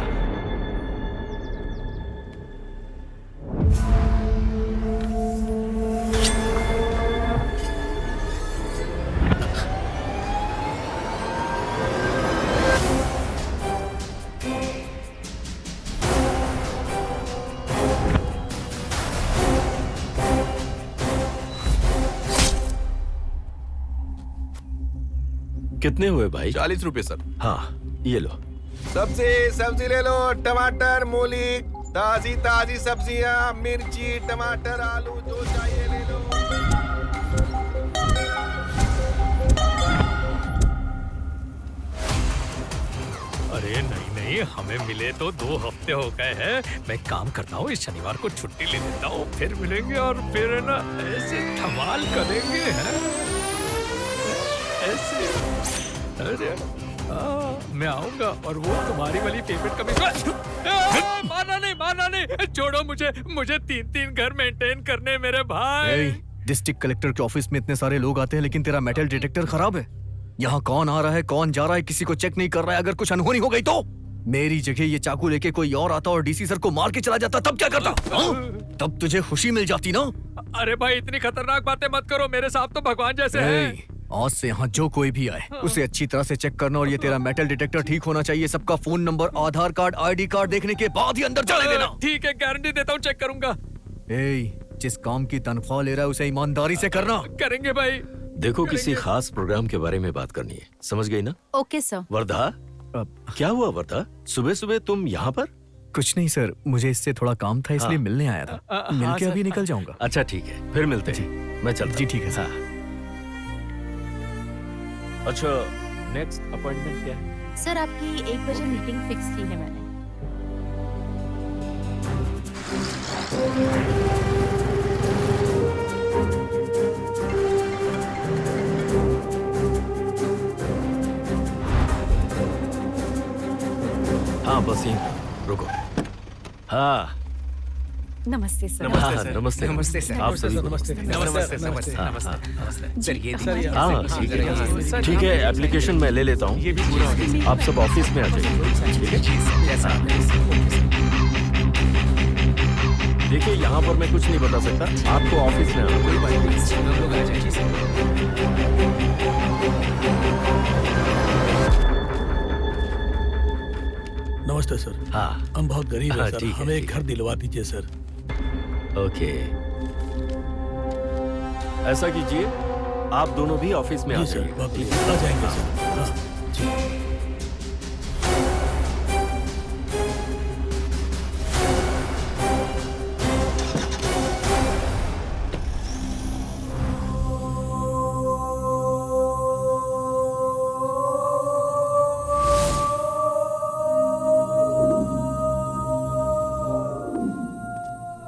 कितने हुए भाई? 40 रुपए सर। हाँ, ये लो। सब्जी ले लो। टमाटर, मूली, ताजी सब्जियाँ, मिर्ची, टमाटर, आलू, जो चाहिए ले लो। अरे नहीं, हमें मिले तो 2 हफ्ते हो गए हैं। मैं काम करता हूँ, इस शनिवार को छुट्टी ले लेता हूँ, फिर मिलेंगे और फिर ना ऐसे धमाल करेंगे। हैं? ऐसे। अरे मैं आऊंगा और वो तुम्हारी वाली पेमेंट कभी मारना नहीं, छोड़ो मुझे 3 घर मेंटेन करने मेरे भाई। डिस्ट्रिक्ट कलेक्टर के ऑफिस में इतने सारे लोग आते हैं, लेकिन तेरा मेटल डिटेक्टर खराब है। यहाँ कौन आ रहा है, कौन जा रहा है, किसी को चेक नहीं कर रहा है। अगर कुछ अनहोनी हो गई तो मेरी जगह ये चाकू लेके कोई और आता और डीसी सर को मार के चला जाता, तब क्या करता? तब तुझे खुशी मिल जाती ना। अरे भाई, इतनी खतरनाक बातें मत करो, मेरे साथ तो भगवान जैसे हैं। आज से यहाँ जो कोई भी आए उसे अच्छी तरह से चेक करना, और ये तेरा मेटल डिटेक्टर ठीक होना चाहिए। सबका फोन नंबर, आधार कार्ड, ID कार्ड देखने के बाद ही अंदर जाने देना। ठीक है, गारंटी देता हूँ, चेक करूंगा। जिस काम की तनख्वाह ले रहा है उसे ईमानदारी से करना। करेंगे भाई। देखो, किसी खास प्रोग्राम के बारे में बात करनी है, समझ गई ना? Okay sir. वर्धा, क्या हुआ वर्धा? सुबह तुम यहाँ पर? कुछ नहीं सर, मुझे इससे थोड़ा काम था, इसलिए मिलने आया था। मिलके अभी निकल जाऊंगा। अच्छा ठीक है, फिर मिलते हैं। मैं चलता। जी ठीक है सर। अच्छा, नेक्स्ट अपॉइंटमेंट क्या है? सर, आपकी 1 बजे मीटिंग फिक्स की है मैंने। हाँ बस यहीं रुको। हाँ नमस्ते सर। नमस्ते सर। आप सभी नमस्ते। हाँ ठीक है, एप्लीकेशन मैं ले लेता हूँ। आप सब ऑफिस में आ जाइए, ठीक है? देखिए, यहाँ पर मैं कुछ नहीं बता सकता, आपको ऑफिस में आना। कोई बात नहीं, हम लोग आ जाइए। नमस्ते सर। हाँ हम बहुत गरीब हैं सर, ठीक है, हमें एक ठीक घर दिलवा दीजिए सर। ओके, ऐसा कीजिए, आप दोनों भी ऑफिस में आ जी सर, जाइए। बहुत आ जाएंगे सर। हाँ, जी।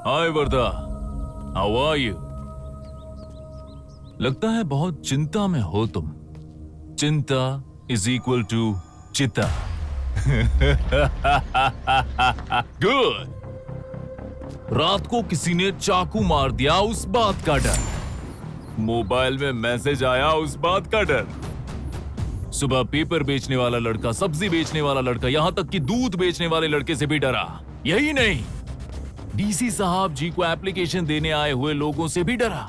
हाय वर्धा, हाउ आर यू? लगता है बहुत चिंता में हो तुम। चिंता इज इक्वल टू चिता। गुड। रात को किसी ने चाकू मार दिया, उस बात का डर। मोबाइल में मैसेज आया, उस बात का डर। सुबह पेपर बेचने वाला लड़का, सब्जी बेचने वाला लड़का, यहां तक कि दूध बेचने वाले लड़के से भी डरा। यही नहीं, डीसी साहब जी को एप्लीकेशन देने आए हुए लोगों से भी डरा।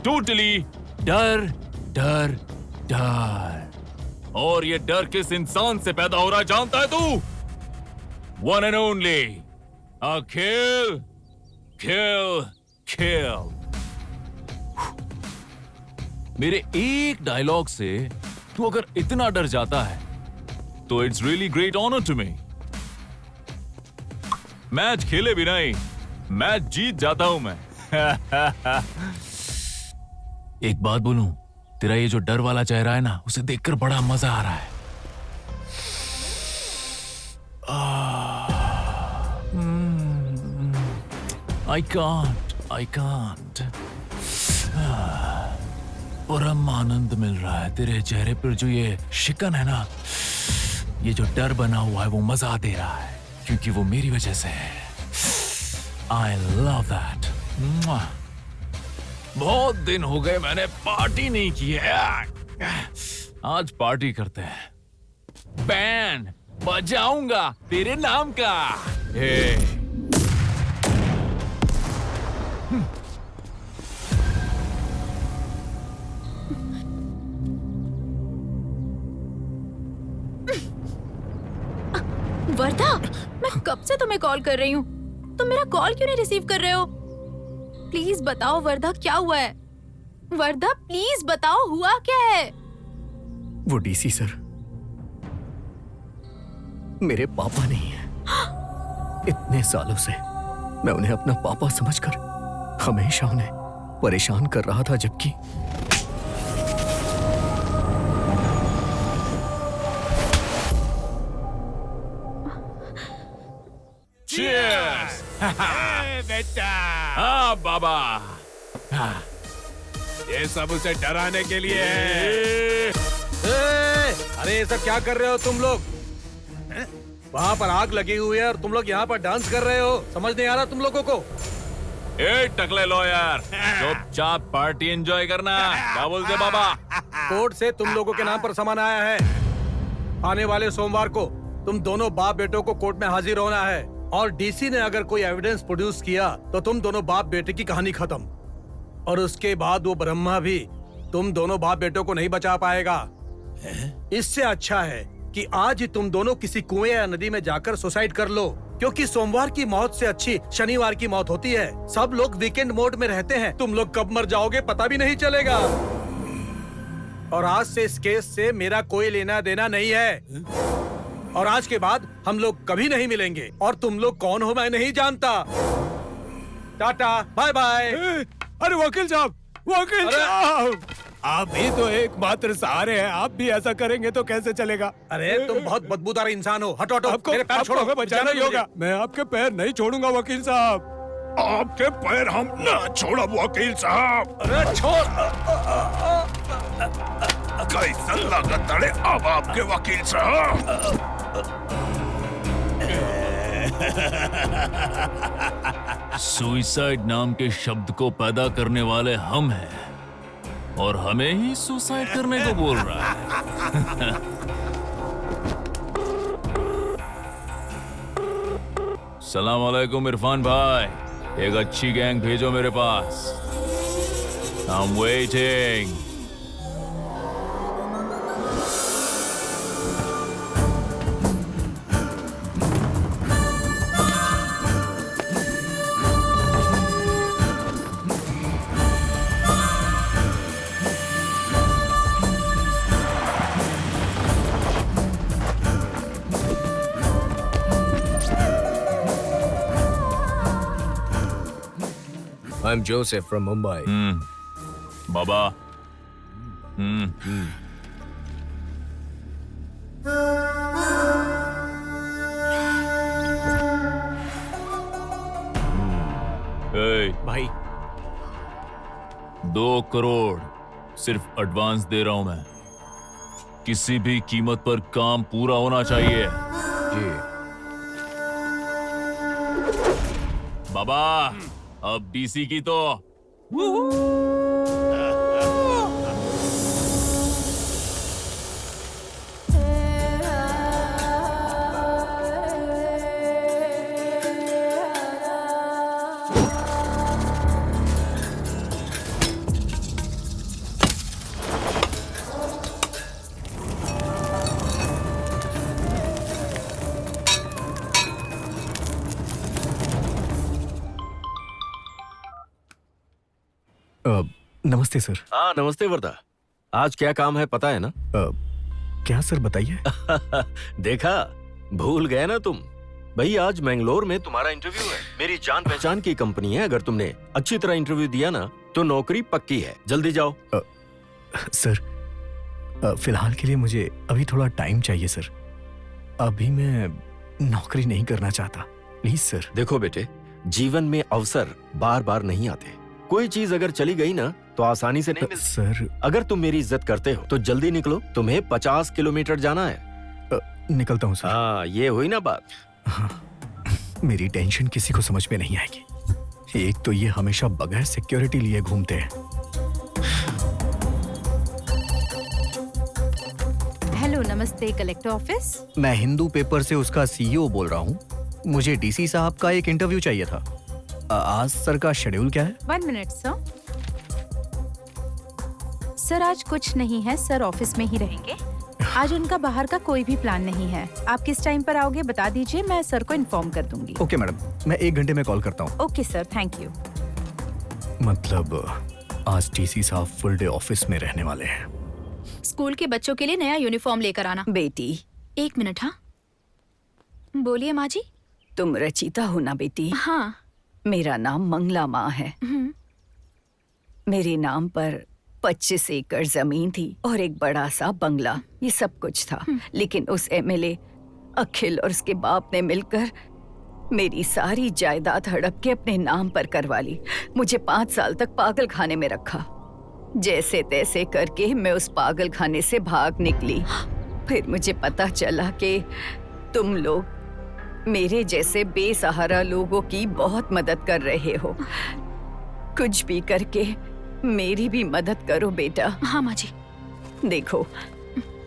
टोटली डर डर डर। और ये डर किस इंसान से पैदा हो रहा है जानता है तू? वन एंड ओनली अखिल। किल किल। मेरे एक डायलॉग से तू अगर इतना डर जाता है तो it's really great honour to me. Match खेले भी नहीं, मैच जीत जाता हूं मैं। एक बात बोलूं, तेरा ये जो डर वाला चेहरा है ना, उसे देखकर बड़ा मजा आ रहा है। I can't. परम आनंद मिल रहा है तेरे चेहरे पर। जो ये शिकन है ना, ये जो डर बना हुआ है, वो मजा दे रहा है, क्योंकि वो मेरी वजह से है। I love that. बहुत दिन हो गए मैंने पार्टी नहीं की है। आज पार्टी करते हैं। बैंड बजाऊंगा तेरे नाम का। वर्धा, मैं कब से तुम्हें कॉल कर रही हूँ, तुम मेरा कॉल क्यों नहीं रिसीव कर रहे हो? प्लीज बताओ वर्धा, क्या हुआ है? वर्धा प्लीज बताओ, हुआ क्या है? वो डीसी सर मेरे पापा नहीं है। इतने सालों से मैं उन्हें अपना पापा समझकर हमेशा उन्हें परेशान कर रहा था, जबकि Cheers! बेटा। हाँ बाबा। ये सब उसे डराने के लिए है। अरे ये सब क्या कर रहे हो तुम लोग? वहाँ पर आग लगी हुई है और तुम लोग यहाँ पर डांस कर रहे हो। समझ नहीं आ रहा तुम लोगों को? ए टकले लॉयर, चुपचाप पार्टी एंजॉय करना। क्या बोलते बाबा? कोर्ट से तुम लोगों के नाम पर सामान आया है। आने वाले सोमवार को तुम दोनों बाप बेटों को कोर्ट में हाजिर होना है, और डीसी ने अगर कोई एविडेंस प्रोड्यूस किया तो तुम दोनों बाप बेटे की कहानी खत्म। और उसके बाद वो ब्रह्मा भी तुम दोनों बाप बेटों को नहीं बचा पाएगा। इससे अच्छा है कि आज ही तुम दोनों किसी कुएं या नदी में जाकर सुसाइड कर लो, क्योंकि सोमवार की मौत से अच्छी शनिवार की मौत होती है। सब लोग वीकेंड मोड में रहते हैं, तुम लोग कब मर जाओगे पता भी नहीं चलेगा। और आज से इस केस से मेरा कोई लेना देना नहीं है, और आज के बाद हम लोग कभी नहीं मिलेंगे। और तुम लोग कौन हो मैं नहीं जानता। Tata bye bye. अरे वकील साहब, वकील साहब, आप भी तो एकमात्र सहारे हैं। आप भी ऐसा करेंगे तो कैसे चलेगा? अरे तुम बहुत बदबूदार इंसान हो। हटो हटो, आपको मेरे पैर छोड़ो। हमें बचाना ही होगा। मैं आपके पैर नहीं छोड़ूंगा वकील साहब। आपके पैर हम ना छोड़ो वकील साहब। अरे छोड़। कैसा लागत अड़े अब आपके वकील साहब? सुइसाइड नाम के शब्द को पैदा करने वाले हम हैं, और हमें ही सुसाइड करने को बोल रहा है। सलाम अलैकुम इरफान भाई, एक अच्छी गैंग भेजो मेरे पास। I'm waiting. I'm Joseph from Mumbai. बाबा भाई 2 करोड़ सिर्फ एडवांस दे रहा हूं मैं। किसी भी कीमत पर काम पूरा होना चाहिए। जी बाबा, अब डीसी की तो नमस्ते सर। हाँ नमस्ते वर्धा। आज क्या काम है पता है ना? क्या सर बताइए। देखा, भूल गए ना तुम। भाई आज मैंगलोर में तुम्हारा इंटरव्यू है। मेरी जान पहचान की कंपनी है। अगर तुमने अच्छी तरह इंटरव्यू दिया ना तो नौकरी पक्की है। जल्दी जाओ। सर फिलहाल के लिए मुझे अभी थोड़ा टाइम चाहिए सर। अभी मैं नौकरी नहीं करना चाहता, प्लीज सर। देखो बेटे, जीवन में अवसर बार बार नहीं आते। कोई चीज अगर चली गई ना तो आसानी से नहीं मिलती। सर अगर तुम मेरी इज्जत करते हो तो जल्दी निकलो। तुम्हें 50 किलोमीटर जाना है। निकलता हूँ सर। हाँ, ये हुई ना बात। हाँ, मेरी टेंशन किसी को समझ में नहीं आएगी। एक तो ये हमेशा बगैर सिक्योरिटी लिए घूमते हैं। हेलो, नमस्ते कलेक्टर ऑफिस। मैं हिंदू पेपर से उसका सीईओ बोल रहा हूँ। मुझे डीसी साहब का एक इंटरव्यू चाहिए था। आज सर का शेड्यूल क्या है? 1 मिनट सर। सर आज कुछ नहीं है, सर ऑफिस में ही रहेंगे। आज उनका बाहर का कोई भी प्लान नहीं है। आप किस टाइम पर आओगे बता दीजिए, मैं सर को इन्फॉर्म कर दूंगी। ओके मैडम, मैं 1 घंटे में कॉल करता हूँ। Okay sir, thank you. मतलब आज डीसी साहब फुल डे ऑफिस में रहने वाले हैं। स्कूल के बच्चों के लिए नया यूनिफॉर्म लेकर आना। बेटी 1 मिनट। हाँ बोलिए माँ जी। तुम रचिता हो ना बेटी? हाँ। मेरा नाम मंगला माँ है। मेरे नाम पर 25 एकड़ जमीन थी और एक बड़ा सा बंगला, ये सब कुछ था। लेकिन उस एमएलए अखिल और उसके बाप ने मिलकर मेरी सारी जायदाद हड़प के अपने नाम पर करवा ली। मुझे 5 साल तक पागल खाने में रखा। जैसे तैसे करके मैं उस पागल खाने से भाग निकली। फिर मुझे पता चला कि तुम लोग मेरे जैसे बेसहारा लोगों की बहुत मदद कर रहे हो। कुछ भी करके मेरी भी मदद करो बेटा। हाँ माँ जी। देखो,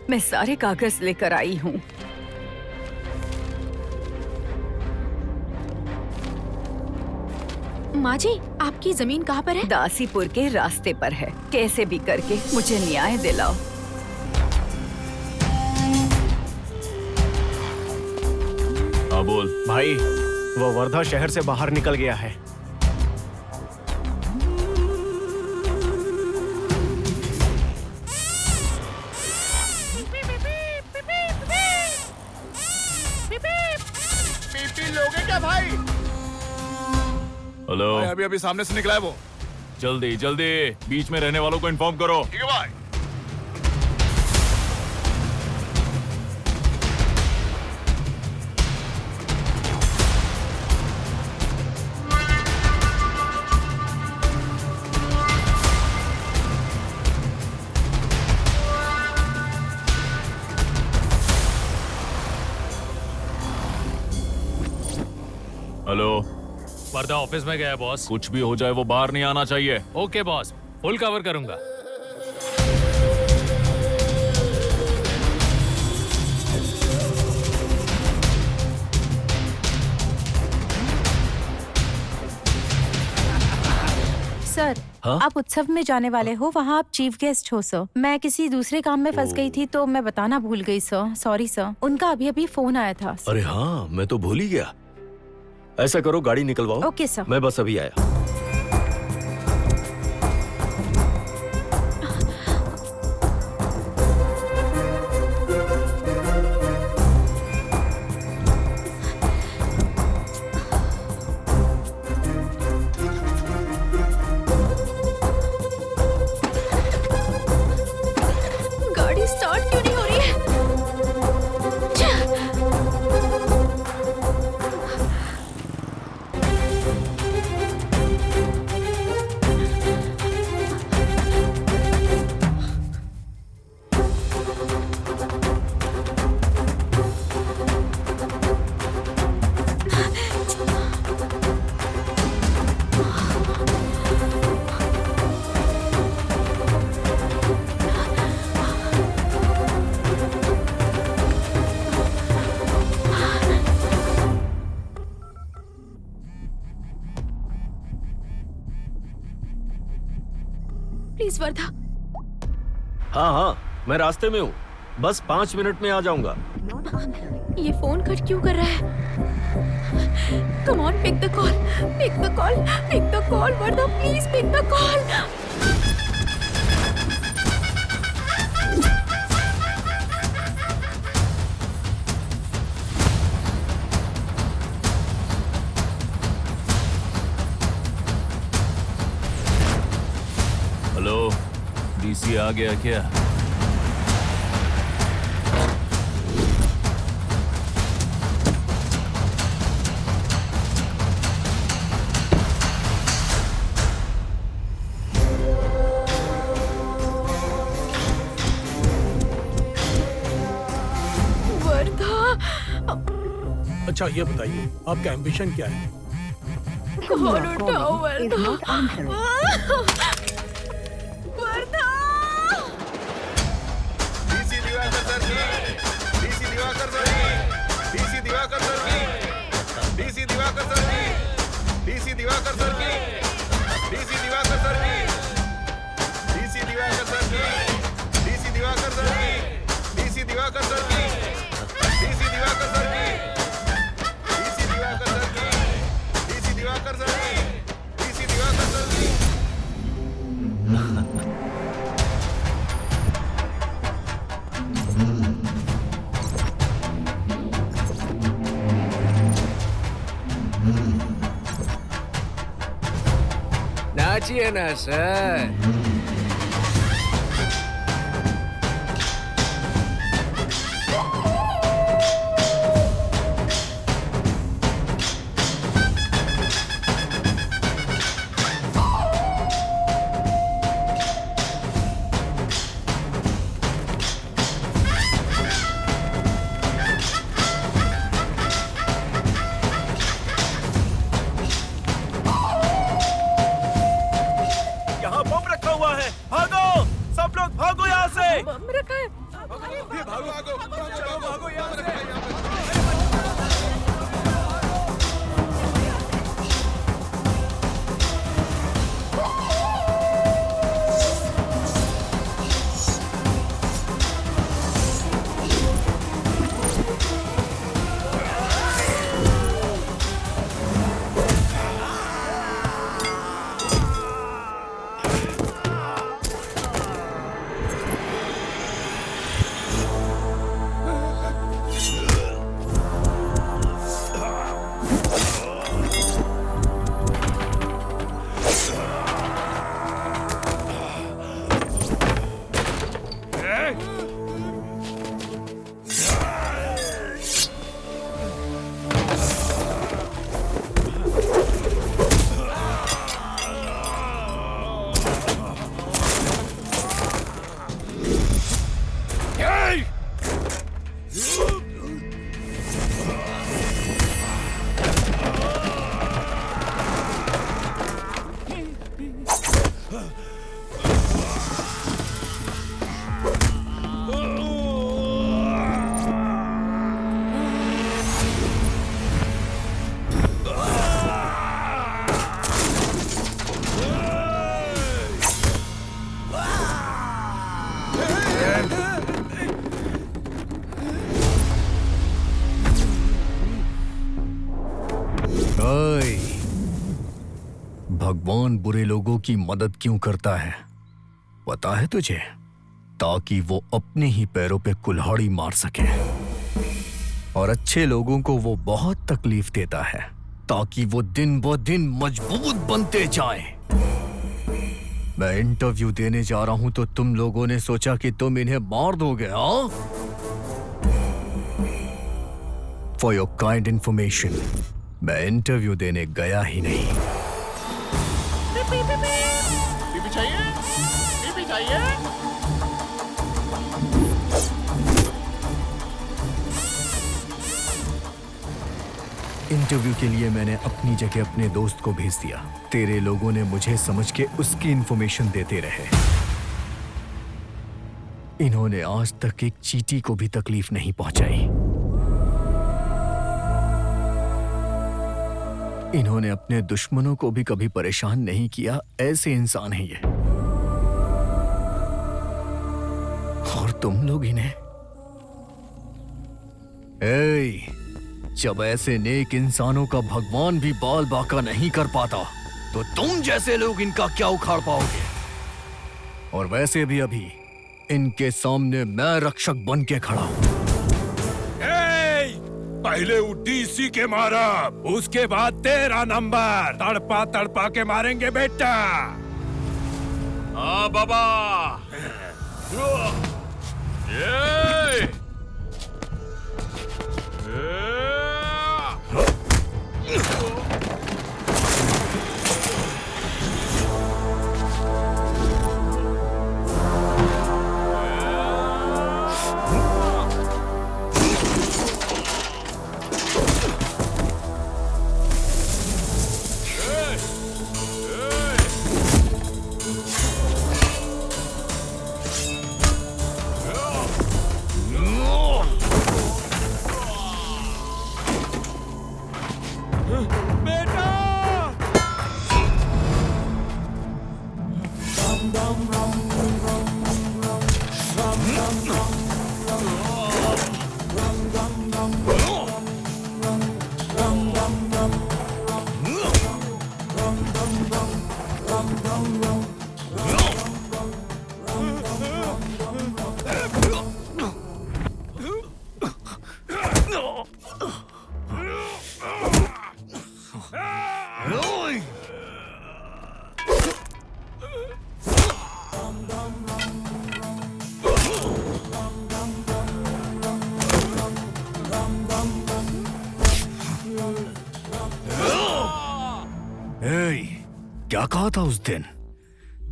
मैं सारे कागज लेकर आई हूँ। माँ जी, आपकी जमीन कहाँ पर है? दासीपुर के रास्ते पर है। कैसे भी करके मुझे न्याय दिलाओ। हाँ बोल। भाई वो वर्धा शहर से बाहर निकल गया है। लोगे क्या भाई? हेलो, अभी अभी सामने से निकला है वो। जल्दी जल्दी बीच में रहने वालों को इन्फॉर्म करो। ठीक है भाई। हेलो, वर्धा ऑफिस में गया है बॉस। कुछ भी हो जाए वो बाहर नहीं आना चाहिए। ओके बॉस, फुल कवर करूंगा। सर हाँ? आप उत्सव में जाने वाले हो, वहाँ आप चीफ गेस्ट हो सर। मैं किसी दूसरे काम में फंस गई थी तो मैं बताना भूल गई सर। Sorry sir. उनका अभी अभी फोन आया था। अरे हाँ, मैं तो भूल ही गया। ऐसा करो, गाड़ी निकलवाओ। Okay sir. मैं बस अभी आया। प्लीज वर्धा। हाँ हाँ, मैं रास्ते में हूँ, बस 5 मिनट में आ जाऊंगा। ये फोन कट क्यों कर रहा है? Come on, pick the call, pick the call, pick the call Wardha, please pick the call. Hello, DC आ गया क्या? अच्छा ये बताइए आपका एम्बिशन क्या है? कॉल उठाओ वर्धा। वर्धा। डीसी दिवाकर सर की, डीसी दिवाकर सर की, डीसी दिवाकर सर की, डीसी दिवाकर सर की, डीसी दिवाकर सर की, डीसी दिवाकर सर की, डीसी दिवाकर सर की, डीसी दिवाकर सर की, डीसी दिवाकर सर की, डीसी दिवाकर सर की, डीसी दिवाकर सर की, डीसी दिवाकर सर की, डीसी दिवाकर सर की। नाचिए ना सर। यहाँ बम रखा हुआ है, भागो सब लोग, भागो यहाँ से। बम रखा है। भागो भागो चलो भागो यहाँ से। ओए, भगवान बुरे लोगों की मदद क्यों करता है पता है तुझे? ताकि वो अपने ही पैरों पे कुल्हाड़ी मार सके। और अच्छे लोगों को वो बहुत तकलीफ देता है ताकि वो दिन ब दिन मजबूत बनते जाएं। मैं इंटरव्यू देने जा रहा हूं तो तुम लोगों ने सोचा कि तुम इन्हें मार दोगे, हाँ? फॉर योर काइंड इंफॉर्मेशन, मैं इंटरव्यू देने गया ही नहीं। पीपी चाहिए? पीपी चाहिए? इंटरव्यू के लिए मैंने अपनी जगह अपने दोस्त को भेज दिया। तेरे लोगों ने मुझे समझ के उसकी इंफॉर्मेशन देते रहे। इन्होंने आज तक एक चींटी को भी तकलीफ नहीं पहुंचाई। इन्होंने अपने दुश्मनों को भी कभी परेशान नहीं किया। ऐसे इंसान हैं ये। तुम लोग इन्हें जब ऐसे नेक इंसानों का भगवान भी बाल बांका नहीं कर पाता तो तुम जैसे लोग इनका क्या उखाड़ पाओगे? और वैसे भी अभी इनके सामने मैं रक्षक बन के खड़ा हूं। पहले वो डीसी के मारा, उसके बाद तेरा नंबर। तड़पा तड़पा के मारेंगे बेटा। हाँ बाबा। क्या कहा था उस दिन?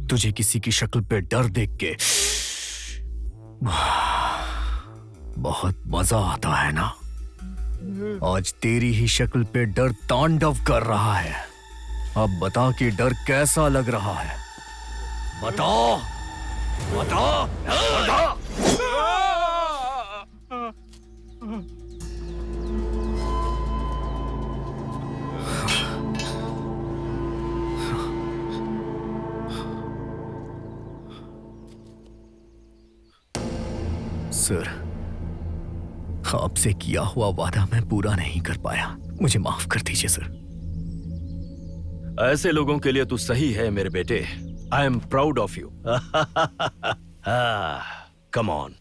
तुझे किसी की शक्ल पे डर देख के बहुत मजा आता है ना? आज तेरी ही शक्ल पे डर तांडव कर रहा है। अब बता कि डर कैसा लग रहा है? बता, बता, बता। सर, आपसे किया हुआ वादा मैं पूरा नहीं कर पाया, मुझे माफ कर दीजिए सर। ऐसे लोगों के लिए तू सही है मेरे बेटे। I am proud of you. Come on,